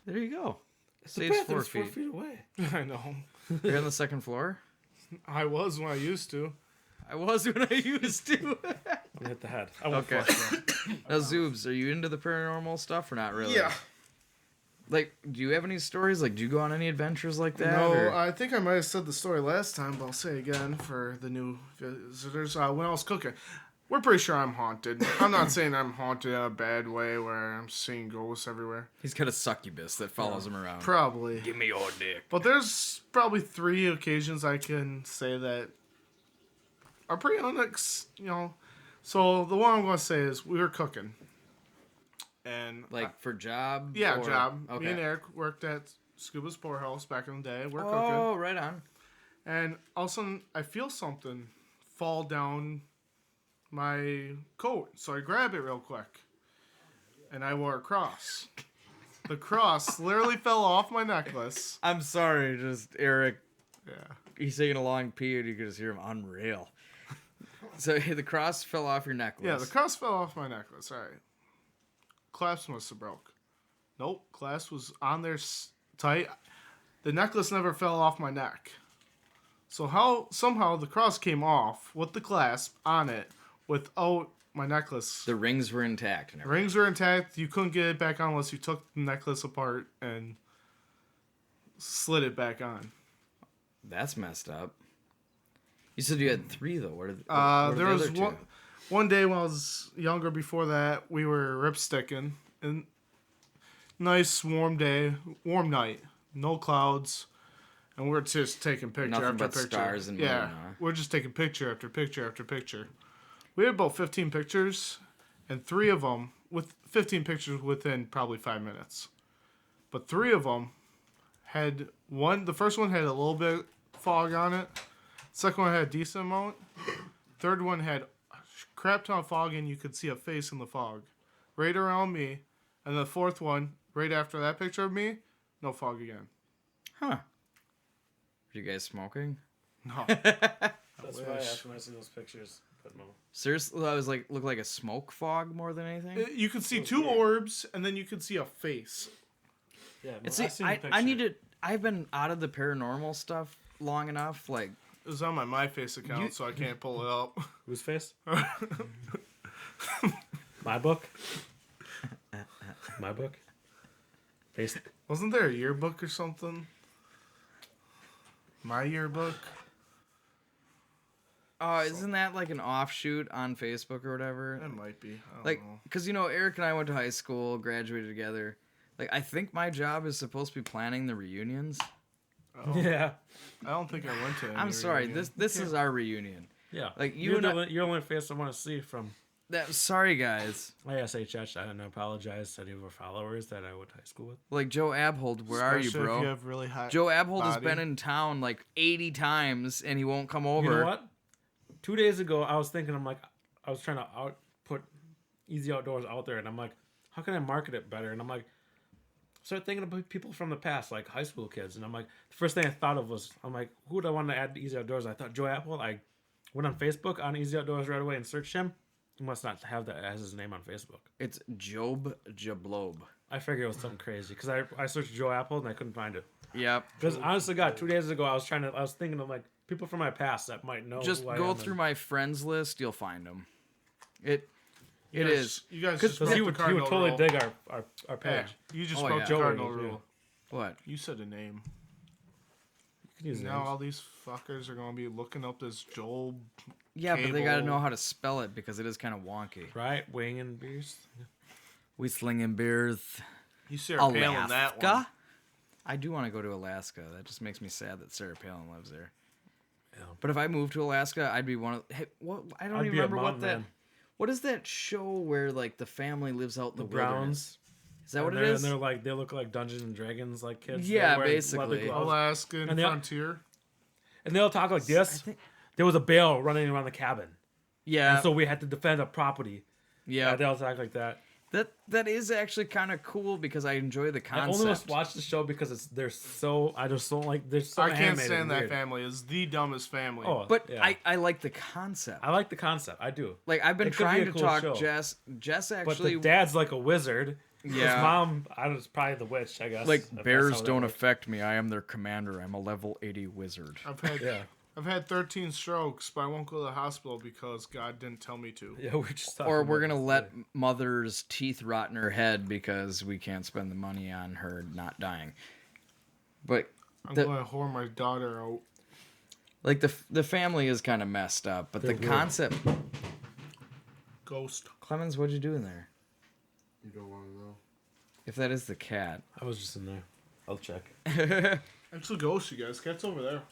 There you go. The Saves 4 bathroom's 4 feet. feet away. I know. You're on the second floor. I was when I used to. I was when I used to. I'm gonna hit the head. I won't Okay. flush though. Now, Zoobs, are you into the paranormal stuff or not really? Yeah. Like, do you have any stories? Like, do you go on any adventures like that? No, or- I think I might have said the story last time, but I'll say it again for the new visitors. When I was cooking, we're pretty sure I'm haunted. I'm not saying I'm haunted in a bad way where I'm seeing ghosts everywhere. He's got a succubus that follows him around. Probably. Give me your dick. But there's probably 3 occasions I can say that are pretty So the one I'm going to say is we were cooking. And Like, for job? yeah, or- job. Okay. Me and Eric worked at Scuba's Poorhouse back in the day. We're cooking. Oh, right on. And all of a sudden, I feel something fall down my coat. So I grab it real quick. And I wore a cross. The cross literally fell off my necklace. I'm sorry, just Eric. Yeah. He's taking a long pee and you can just hear him unreal. So the cross fell off your necklace. Yeah, the cross fell off my necklace. All right. clasp must have broke. Nope, clasp was on there tight. The necklace never fell off my neck. So somehow the cross came off with the clasp on it without my necklace. The rings were intact and The everything. rings were intact. You couldn't get it back on unless you took the necklace apart and slid it back on. That's messed up. You said you had 3 though. What There are the was other 2? one day when I was younger. Before that, we were ripsticking, and nice warm day, warm night, no clouds, and we're just taking picture Nothing after but picture. stars and yeah, moon, huh? we're just taking picture after picture after picture. We had about 15 pictures, and 3 of them with 15 pictures within probably 5 minutes. But 3 of them had one. The first one had a little bit fog on it. Second one had a decent amount. Third one had a crap ton of fog, and you could see a face in the fog, right around me. And the fourth one, right after that picture of me, no fog again. Huh. Are you guys smoking? No. That's why after I see those pictures, but no. Seriously, I was like, look like a smoke fog more than anything. You could see 2 orbs, and then you could see a face. Yeah, no, See, I've seen the I picture. need to. I've been out of the paranormal stuff long enough. Like, It was on my MyFace account, so I can't pull it up. Whose face? My book. My book. Face. Wasn't there a yearbook or something? My yearbook? isn't that like an offshoot on Facebook or whatever? It might be. I don't Like, know. because Eric and I went to high school, graduated together. Like, I think my job is supposed to be planning the reunions. Oh, Yeah. I don't think I went to any I'm sorry, reunion. this is our reunion. Yeah. Like, you you're and I- you're the only face I want to see from Sorry, guys. ISHH. I don't apologize to any of our followers that I went to high school with. Like, Joe Abhold, where are you, Especially bro? If you have really high Joe Abhold has body. been in town like 80 times, and he won't come over. You know what? 2 days ago, I was thinking, I was trying to put Easy Outdoors out there, and I'm like, how can I market it better? And I'm like, start thinking about people from the past, like high school kids. And I'm like, the first thing I thought of was, I'm like, who would I want to add to Easy Outdoors? I thought Joe Apple. I went on Facebook on Easy Outdoors right away and searched him. He must not have that as his name on Facebook. It's Job Jablob. I figured it was something crazy because I searched Joe Apple and I couldn't find it. Yep. Because honestly, God, 2 days ago I was thinking of like people from my past that might know. Just who I go am through and- my friends list, you'll find them. It You It guys- is. You guys 'Cause just Because broke he the would cardinal totally rule. dig our Yeah, page. you just Oh, broke yeah. the Joey cardinal would, yeah. rule. what? You said a name. You can use Now names. all these fuckers are gonna be looking up this Joel. Yeah, but they got to Cable. know how to spell it because it is kind of wonky. Right, wing and beers. We slinging beers. You Sarah Palin that one. Alaska. I do want to go to Alaska. That just makes me sad that Sarah Palin lives there. Yeah. But if I moved to Alaska, I'd be one of. Hey, what? I don't I'd even be a remember what mountain that. man. What is that show where like the family lives out in the, The wilderness? Browns. Is that what And it they're- is? And they're like, they look like Dungeons and Dragons like kids. They Yeah, wear basically. leather gloves. Alaskan And they- frontier. And they'll talk like I this. think. There was a bear running around the cabin. Yeah. And so we had to defend a property. yeah. They'll talk like that. That is actually kind of cool because I enjoy the I only concept. watch the show because they're so, I just don't like, they're so I can't animated stand and that weird. family. It's the dumbest family. Oh, But yeah. I like the concept. I like the concept. I do. Like I've been It could be trying a to cool talk show. Jess. Jess But actually the dad's like a wizard. Yeah. His mom, I don't know, is probably the witch, I guess. like if that's bears how that don't works. affect me. I am their commander. I'm a level 80 wizard. Yeah. I've had 13 strokes, but I won't go to the hospital because God didn't tell me to. Yeah, we're just talking Or we're about gonna this let today. mother's teeth rot in her head because we can't spend the money on her not dying. But I'm The- going to whore my daughter out. like the family is kind of messed up. But the They're weird. concept. Ghost. Clemens, what'd you do in there? You don't want to know. If that is the cat. I was just in there. I'll check. It's a ghost, you guys. Cat's over there.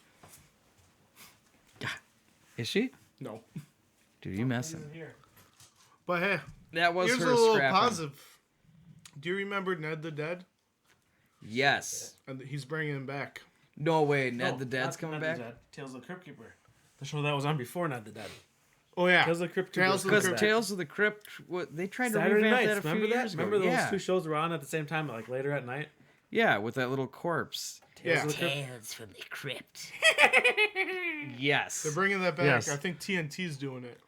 Is she? No. Dude, you messing. here. But hey, That was here's a her little scrapping. positive. Do you remember Ned the Dead? Yes. And he's bringing him back. No way. Ned the Dad's coming back. Tales of the Crypt Keeper. The show that was on before Ned the Dead. Oh, yeah. Tales of the Crypt Keeper. Tales of the Because Crypt. Tales of the Crypt, what they tried to Saturday revamp nights. that a few Remember that? years ago. Remember those yeah. two shows were on at the same time, like later at night? Yeah, with that little corpse. Yeah. of the Crypt- Tales from the Crypt. Yes. They're bringing that back. Yes. I think TNT's doing it.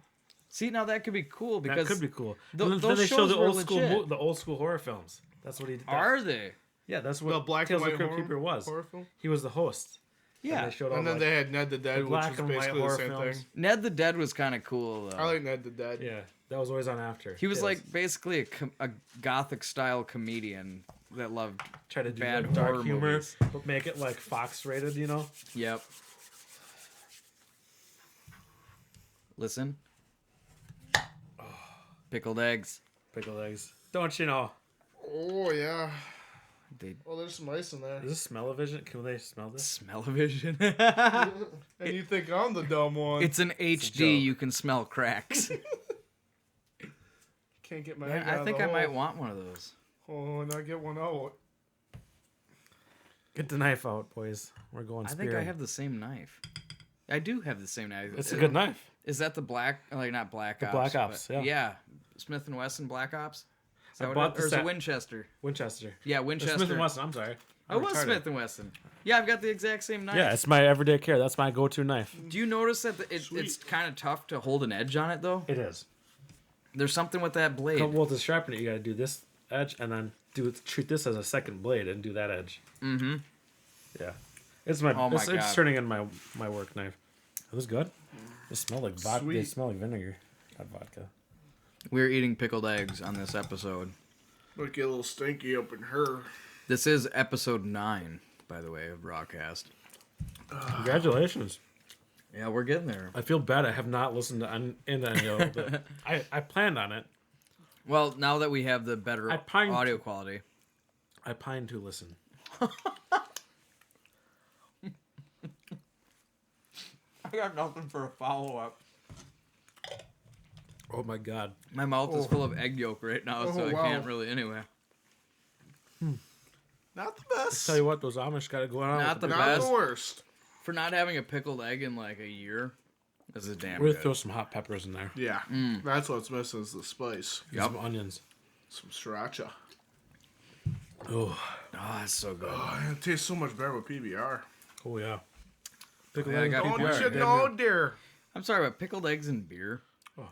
See, now that could be cool because That could be cool. th- And those then they show shows the were old school, legit. the old school horror films. That's what he did. Are they? Yeah, that's The what black Tales and of white the Crypt Keeper was. horror film. He was the host. Yeah. And they showed all And then like, they had Ned the Dead, which black was and white basically the horror same films. thing. Ned the Dead was kind of cool though. I like Ned the Dead. Yeah, that was always on after. He was Tales. like basically a gothic style comedian that loved try to do bad like, dark horror humor, movies. but make it like Fox rated. You know. Yep. Listen. Pickled eggs. Pickled eggs. Don't you know? Oh yeah. They Oh, there's some ice in there. Is this smell-o-vision? Can they smell this? smell-o-vision. And you think I'm the dumb one? It's an HD. You can smell cracks. Can't get my. Man, egg out I of think the I might hole. want one of those. Oh, and I get one out. Get the knife out, boys. We're going. I think I spearing. have the same knife. I do have the same knife. It's a good knife. Is that the black? Like not Black Ops. Black Ops, but- yeah. Smith and Wesson Black Ops. Is I that bought what the or is it set- Winchester? Winchester. Yeah, Or Winchester. Smith and Wesson. I'm sorry. It I'm was retarded. Smith and Wesson. Yeah, I've got the exact same knife. Yeah, it's my everyday care. That's my go-to knife. Do you notice that it's Sweet. kind of tough to hold an edge on it though? It is. There's something with that blade. Well, to sharpen it, you got to do this edge and then treat this as a second blade and do that edge. Mm-hmm. Yeah, it's my. Oh my it's God. turning in my work knife. It was good. It smelled like vodka. They Sweet. smell like vinegar, not vodka. We're eating pickled eggs on this episode. Might get a little stinky up in her. This is episode 9, by the way, of Rawcast. Congratulations. Yeah, we're getting there. I feel bad. I have not listened to any of it. But I planned on it. Well, now that we have the better I pined- audio quality. I pine to listen. I got nothing for a follow-up. Oh my God. My mouth is full of egg yolk right now, so Oh, I wow. can't really anyway. Not the best. Tell you what, those Amish got it going on. Not with the the Not best. the worst. For not having a pickled egg in like a year, this is damn We're gonna good. throw some hot peppers in there. Yeah, that's what's missing is the spice. And Yep. some onions. Some sriracha. Oh, Oh, that's so good. Oh, it tastes so much better with PBR. oh yeah. Pickle Yeah, I egg got and Don't PBR. you PBR. know, dear? I'm sorry, but pickled eggs and beer. Oh.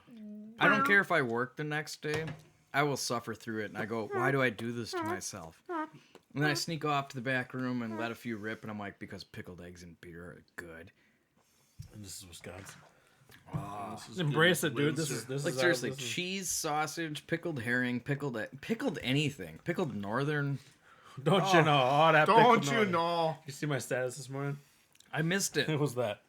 I don't care if I work the next day. I will suffer through it, and I go, why do I do this to myself? And then I sneak off to the back room and let a few rip, and I'm like, because pickled eggs and beer are good. And this is Wisconsin. This is Embrace good it, dude. This Windsor. is this Like is seriously, this is- cheese, sausage, pickled herring, pickled anything, pickled northern. Don't you know? Oh, that Don't pickle you northern. know? You see my status this morning? I missed it. It was that.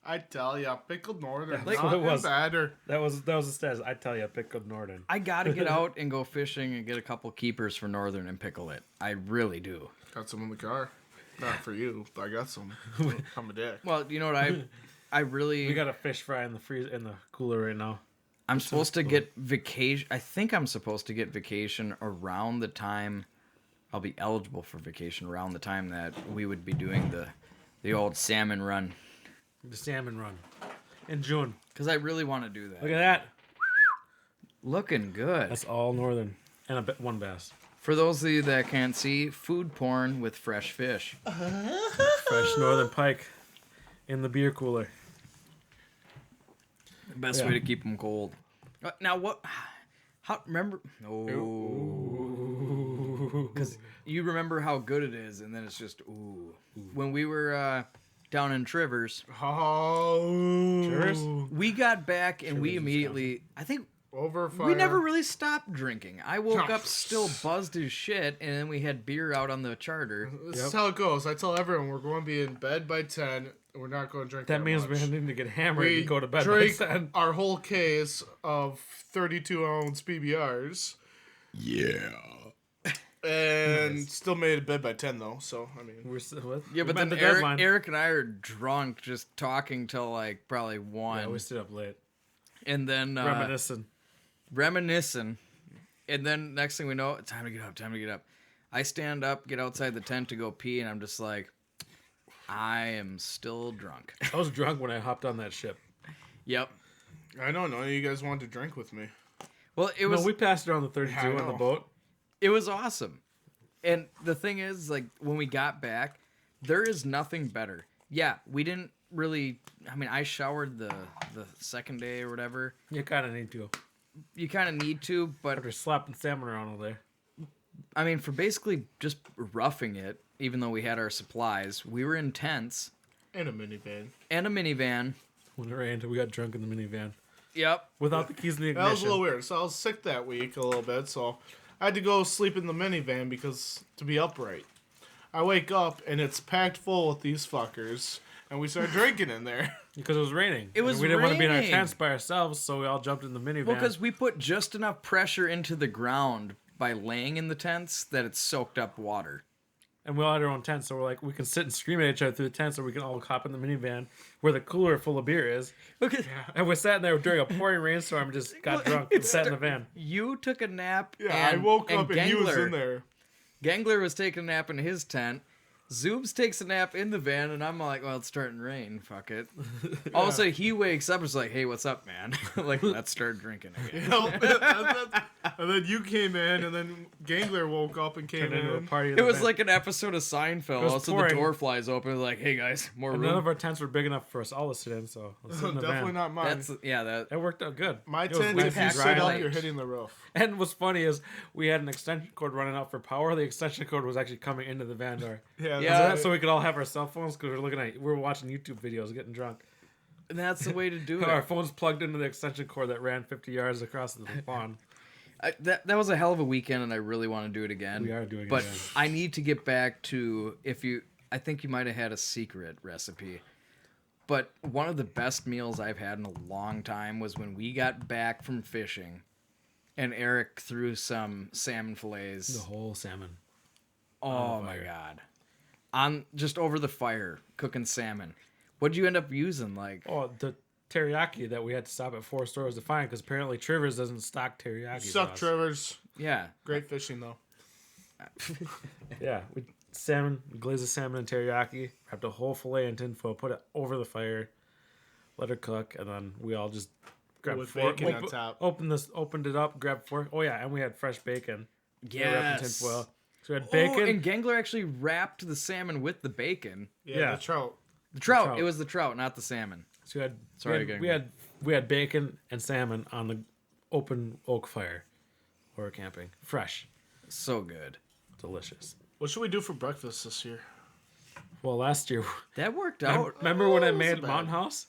I tell ya, pickled northern. That's Not what it was. better. That was the status. I tell you, pickled northern. I gotta get out and go fishing and get a couple keepers for northern and pickle it. I really do. Got some in the car. Not for you, but I got some. I'm a dick. Well, you know what I really We got a fish fry in the in the cooler right now. I'm supposed to get vacation. I think I'm supposed to get vacation around the time I'll be eligible for vacation around the time that we would be doing the old salmon run. The salmon run in June. Because I really want to do that. Look at that. Looking good. That's all northern and one bass. For those of you that can't see, food porn with fresh fish. Fresh northern pike in the beer cooler. Best Yeah. way to keep them cold. Now what? How remember? Oh, because you remember how good it is, and then it's just ooh. When we were down in Trivers, Oh. Cheers. we got back and we Trivers, immediately. I think Over fire. we never really stopped drinking. I woke up still buzzed as shit, and then we had beer out on the charter. This is how it goes. I tell everyone we're going to be in bed by 10. We're not going to drink That means much. we need to get hammered We and go to bed. drink by 10. our whole case of 32-ounce PBRs. Yeah. And still made it bed by 10, though. So, I mean. We're still with. Yeah, we but met then the deadline. Eric and I are drunk, just talking till like probably 1, Yeah, we stayed up late. and then reminiscing, and then next thing we know, time to get up, time to get up. I stand up, get outside the tent to go pee, and I'm just like, I am still drunk. I was drunk when I hopped on that ship. Yep. I don't know. You guys wanted to drink with me. Well, it was No, we passed around the 32 I on the know. boat. it was awesome, and the thing is, like when we got back, there is nothing better. yeah, we didn't really. I mean, I showered the second day or whatever. You kind of need to. You kind of need to, but After slapping salmon around all day. I mean, for basically just roughing it, even though we had our supplies, we were in tents And a minivan. and a minivan. When it rained, we got drunk in the minivan. Yep. Without the keys in the ignition. That was a little weird. So I was sick that week a little bit, so I had to go sleep in the minivan because to be upright. I wake up and it's packed full with these fuckers, and we start drinking in there. Because it was raining. It was and we didn't want to be in our raining. tents by ourselves, so we all jumped in the minivan. Well, because we put just enough pressure into the ground by laying in the tents that it soaked up water. And we all had our own tents, so we're like, we can sit and scream at each other through the tents, or we can all hop in the minivan where the cooler full of beer is. Okay. And we sat in there during a pouring rainstorm and just got drunk and sat in the van. You took a nap. Yeah, and, I woke up and he was Gangler- in there. Gangler was taking a nap in his tent. Zoobs takes a nap in the van, and I'm like, well, it's starting to rain. Fuck it. All of a sudden, he wakes up and is like, hey, what's up, man? Like, let's start drinking again. And then you came in, and then Gangler woke up and came Turned into a in. party. In It the was van. like an episode of Seinfeld. was Also, the pouring. door flies open. Like, hey, guys, more And room. none of our tents were big enough for us all to sit in, so let's sit in the Definitely van. not mine. That's, yeah, that. It worked out good. My It was tent, nice if you and sit dry up, light. you're hitting the roof. And what's funny is we had an extension cord running out for power. The extension cord was actually coming into the van door. Yeah, Yeah. So we could all have our cell phones because we're watching YouTube videos, getting drunk. That's the way to do Our it. phones plugged into the extension cord that ran 50 yards across the pond. That was a hell of a weekend, and I really want to do it again. We are doing it But again. I need to get back to I think you might have had a secret recipe. But one of the best meals I've had in a long time was when we got back from fishing, and Eric threw some salmon fillets. The whole salmon. Oh my god! On just over the fire, cooking salmon. What'd you end up using? Like, Oh, the teriyaki that we had to stop at 4 stores to find because apparently Trivers doesn't stock teriyaki Suck, sauce. Trevors. yeah, Great fishing, though. Yeah, we salmon, glazed the salmon and teriyaki, wrapped a whole fillet in tinfoil, put it over the fire, let her cook, and then we all just grabbed With fork, bacon on top. opened it up, grabbed fork. Oh yeah, and we had fresh bacon. Wrapped in yes. tinfoil. So we had Oh, bacon. and Gangler actually wrapped the salmon with the bacon. Yeah, Yeah. the trout. The trout. trout. It was the trout, not the salmon. So we had Sorry, we Gangler. had bacon and salmon on the open oak fire. Or camping, fresh, So good. delicious. What should we do for breakfast this year? Well, last year, That worked out. remember when I it wasn't made bad. Mountain House?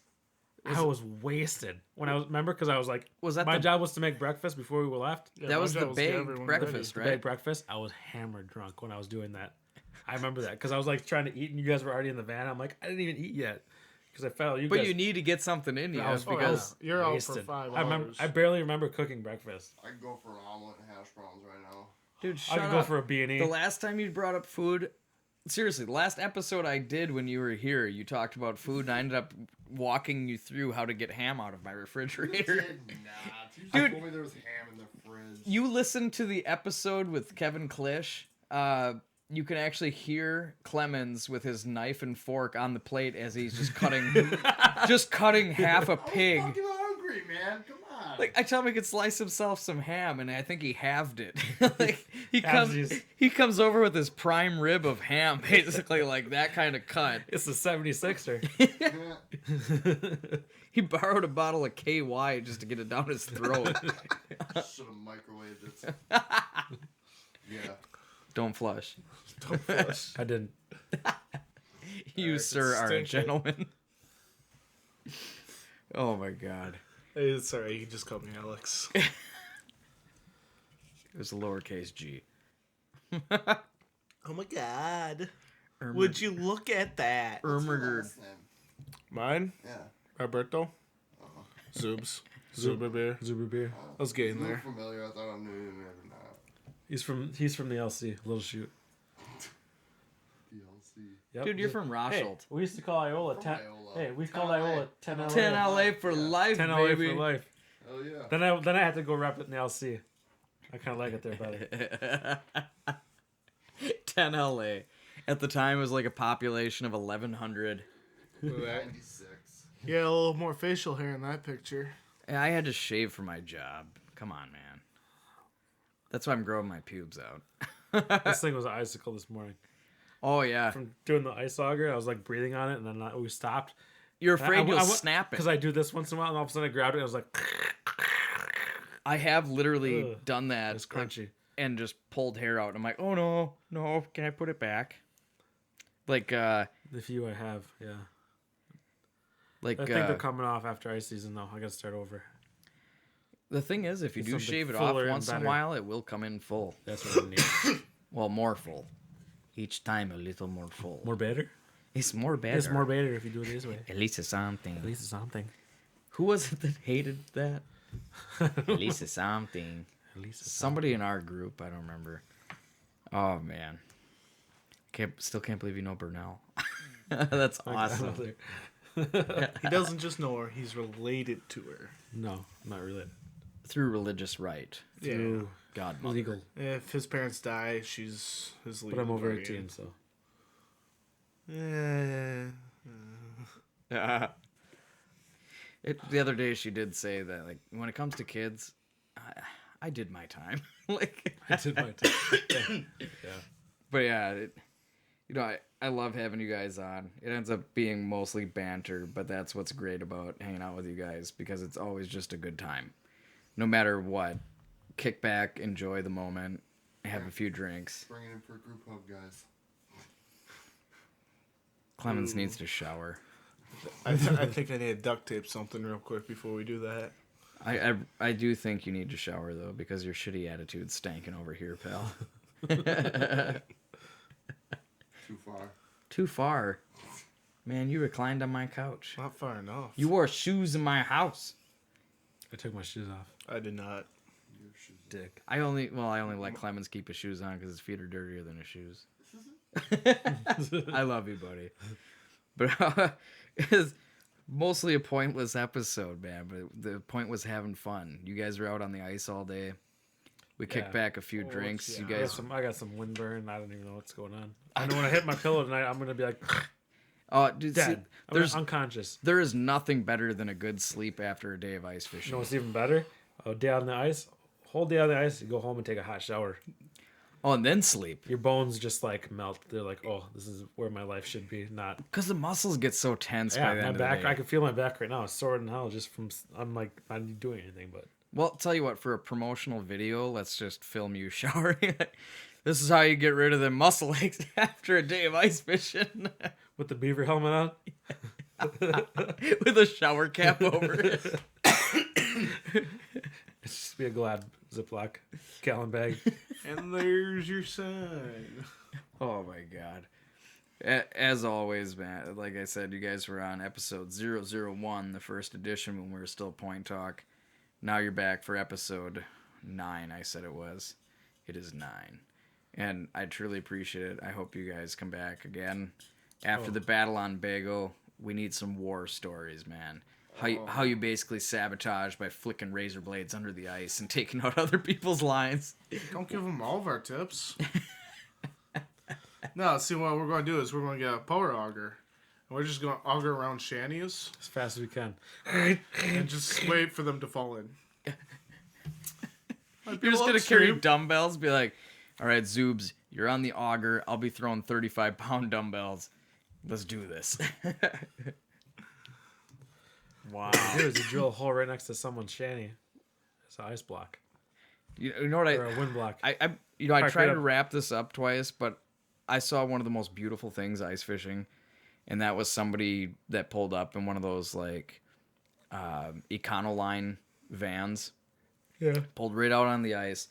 I was wasted when I was because I was like, Was that my the- job was to make breakfast before we were left. Yeah, That my was job the to get big everyone breakfast, The right? big breakfast. I was hammered drunk when I was doing that. I remember that because I was like trying to eat, and you guys were already in the van. I'm like, I didn't even eat yet because I felt you. But guys, you need to get something in you I was- because You're out wasted. for 5 I remember. hours. I barely remember cooking breakfast. I could go for an omelet and hash browns right now. dude, I shut could go up. for a B&E. The last time you brought up food, seriously, the last episode I did when you were here, you talked about food, and I ended up walking you through how to get ham out of my refrigerator. Did not. You Dude. told me there was ham in the fridge. You listened to the episode with Kevin Klisch. You can actually hear Clemens with his knife and fork on the plate as he's just cutting half a pig. I'm fucking hungry, man. Come on. Like I tell him he could slice himself some ham, and I think he halved it. Like Halvesies. he comes over with his prime rib of ham, basically like that kind of cut. It's the 76er. Yeah, He borrowed a bottle of KY just to get it down his throat. should have microwaved it. Yeah. Don't flush. I didn't. You, Eric, sir, are a stink it. gentleman. Oh my god. Hey, it's alright. You can just call me Alex. It was a lowercase g. Oh my god. Ermerd- Would you look at that? What's your Ermerd. last name? Mine? Yeah. Roberto? Zoobs. Zuber beer. Zuber beer. I was getting You look there. familiar. I thought I knew you, maybe not. He's from the LC, Little Shoot. DLC. Yep. Dude, you're from Hey, Rosholt. we used to call Iola From 10. Iola. Hey, we 10 called LA. Iola 10 LA. 10 LA for Yeah. life, 10 LA baby. for life. Hell yeah. Then I had to go wrap it in the LC. I kind of like it there better. 10 LA. At the time, it was like a population of 1,100. Look at that. 96. You had a little more facial hair in that picture. And I had to shave for my job. Come on, man. That's why I'm growing my pubes out. This thing was an icicle this morning. Oh yeah. from doing the ice auger. I was like breathing on it, and then we stopped. You're afraid you'll snap it. Because I do this once in a while, and all of a sudden I grabbed it, and I was like, I have literally Ugh. done that. it's crunchy. And just pulled hair out. I'm like, oh no, can I put it back? Like, The few I have, yeah. I think they're coming off after ice season, though. I gotta start over. the thing is, if you Get do something shave it off fuller and once in a better. while, it will come in full. That's what I need. Well, more full. Each time a little more full. More better? It's more better. It's more better if you do it this way. At least it's something. At least it's something. Who was it that hated that? At least it's something. At least it's Somebody in our group, I don't remember. Oh man, still can't believe you know Burnell. That's awesome. He doesn't just know her; he's related to her. No, not related. Through religious right, Through godmother. legal. If his parents die, she's his legal. But I'm over guardian. 18, so. The other day she did say that, like, when it comes to kids, I did my time. Like, I did my time. Yeah. but yeah, I love having you guys on. It ends up being mostly banter, but that's what's great about hanging out with you guys, because it's always just a good time. No matter what, kick back, enjoy the moment, have a few drinks. Bring it in for a group hug, guys. Clemens needs to shower. I think I need to duct tape something real quick before we do that. I do think you need to shower, though, because your shitty attitude's stanking over here, pal. Too far. Too far. Man, you reclined on my couch. Not far enough. You wore shoes in my house. I took my shoes off. I did not. Your shoes. Dick. I only let Clemens keep his shoes on because his feet are dirtier than his shoes. I love you, buddy. But it's mostly a pointless episode, man. But the point was having fun. You guys were out on the ice all day. We kicked Yeah. back a few drinks. yeah. You I got guys. some wind burn. I don't even know what's going on. I know when I hit my pillow tonight, I'm gonna be like Oh, dude, see, dead. I'm unconscious. there is nothing better than a good sleep after a day of ice You fishing. know what's even better? A day on the ice. Whole day on the ice. You go home and take a hot shower. Oh, and then sleep. Your bones just like melt. They're like, oh, this is where my life should be. Not. Because the muscles get so tense by Yeah, the my end back. of the I day. can feel my back right now. It's sore in hell just from. I'm like not doing anything, but. Well, tell you what, for a promotional video, let's just film you showering. This is how you get rid of the muscle aches after a day of ice fishing. With the beaver helmet on. With a shower cap over it. It's just be a Glad Ziploc gallon bag. And there's your sign. Oh my god. As always, man, like I said, you guys were on episode 001, the first edition when we were still Point Talk. Now you're back for episode 9, I said it was. It is 9. And I truly appreciate it. I hope you guys come back again. After the battle on Bago, we need some war stories, man. How you basically sabotage by flicking razor blades under the ice and taking out other people's lines. Don't give them all of our tips. No, see what we're going to do is we're going to get a power auger. And we're just going to auger around shanties As fast as we can. and just wait for them to fall in. You're just going to carry dumbbells, be like, all right, Zoobs, you're on the auger. I'll be throwing 35-pound dumbbells. Let's do this. Wow. Here's a drill hole right next to someone's shanty. It's an ice block. You know what Or a wind block. I Park tried it to up. wrap this up twice, but I saw one of the most beautiful things ice fishing, and that was somebody that pulled up in one of those like Econoline vans, Yeah. pulled right out on the ice,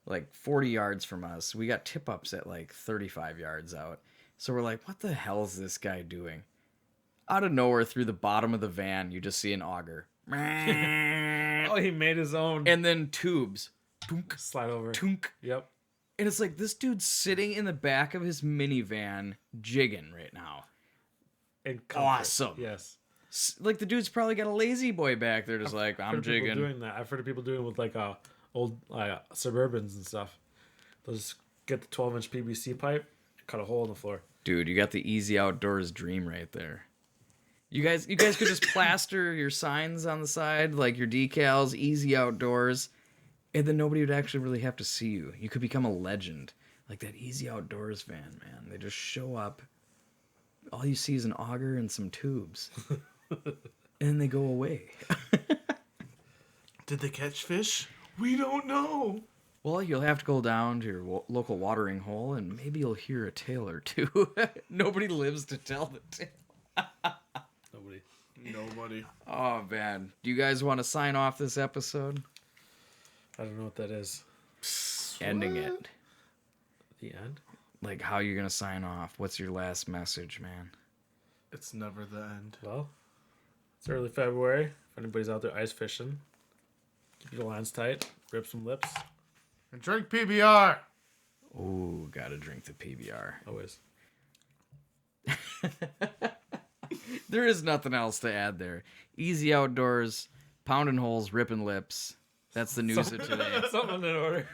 like 40 yards from us. We got tip ups at like 35 yards out, so we're like, what the hell is this guy doing? Out of nowhere, through the bottom of the van, you just see an auger, Oh, he made his own. and then tubes, Slide over. tunk. Yep. And it's like, this dude's sitting in the back of his minivan jigging right now. And comfort. Awesome. Yes. Like, the dude's probably got a lazy boy back there just like, I've I'm heard people jigging. doing that. I've heard of people doing it with like old Suburbans and stuff. They'll just get the 12-inch PVC pipe, cut a hole in the floor. Dude, you got the easy outdoors dream right there. You guys could just plaster your signs on the side, like your decals, easy outdoors, and then nobody would actually really have to see you. You could become a legend. Like that Easy Outdoors van, man. They just show up. All you see is an auger and some tubes. And they go away. Did they catch fish? We don't know. Well, you'll have to go down to your local watering hole and maybe you'll hear a tale or two. Nobody lives to tell the tale. Nobody. Oh, man. Do you guys want to sign off this episode? I don't know what that is. Ending it. The end? Like, how you going to sign off? What's your last message, man? It's never the end. Well, it's early February. If anybody's out there ice fishing, keep your lines tight, rip some lips. And drink PBR. Ooh, gotta drink the PBR. Always. There is nothing else to add there. Easy Outdoors, pounding holes, ripping lips. That's the news of today. Something in order.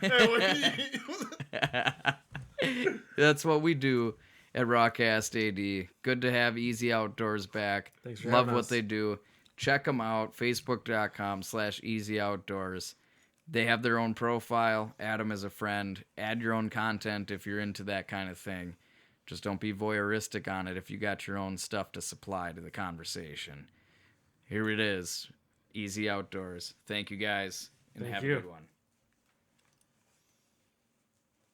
That's what we do at Rawcast AD. Good to have Easy Outdoors back. Thanks for Love having what us. they do. Check them out. Facebook.com/Easy Outdoors. They have their own profile. Add them as a friend. Add your own content if you're into that kind of thing. Just don't be voyeuristic on it if you got your own stuff to supply to the conversation. Here it is. Easy Outdoors. Thank you guys, and Thank have you. a good one.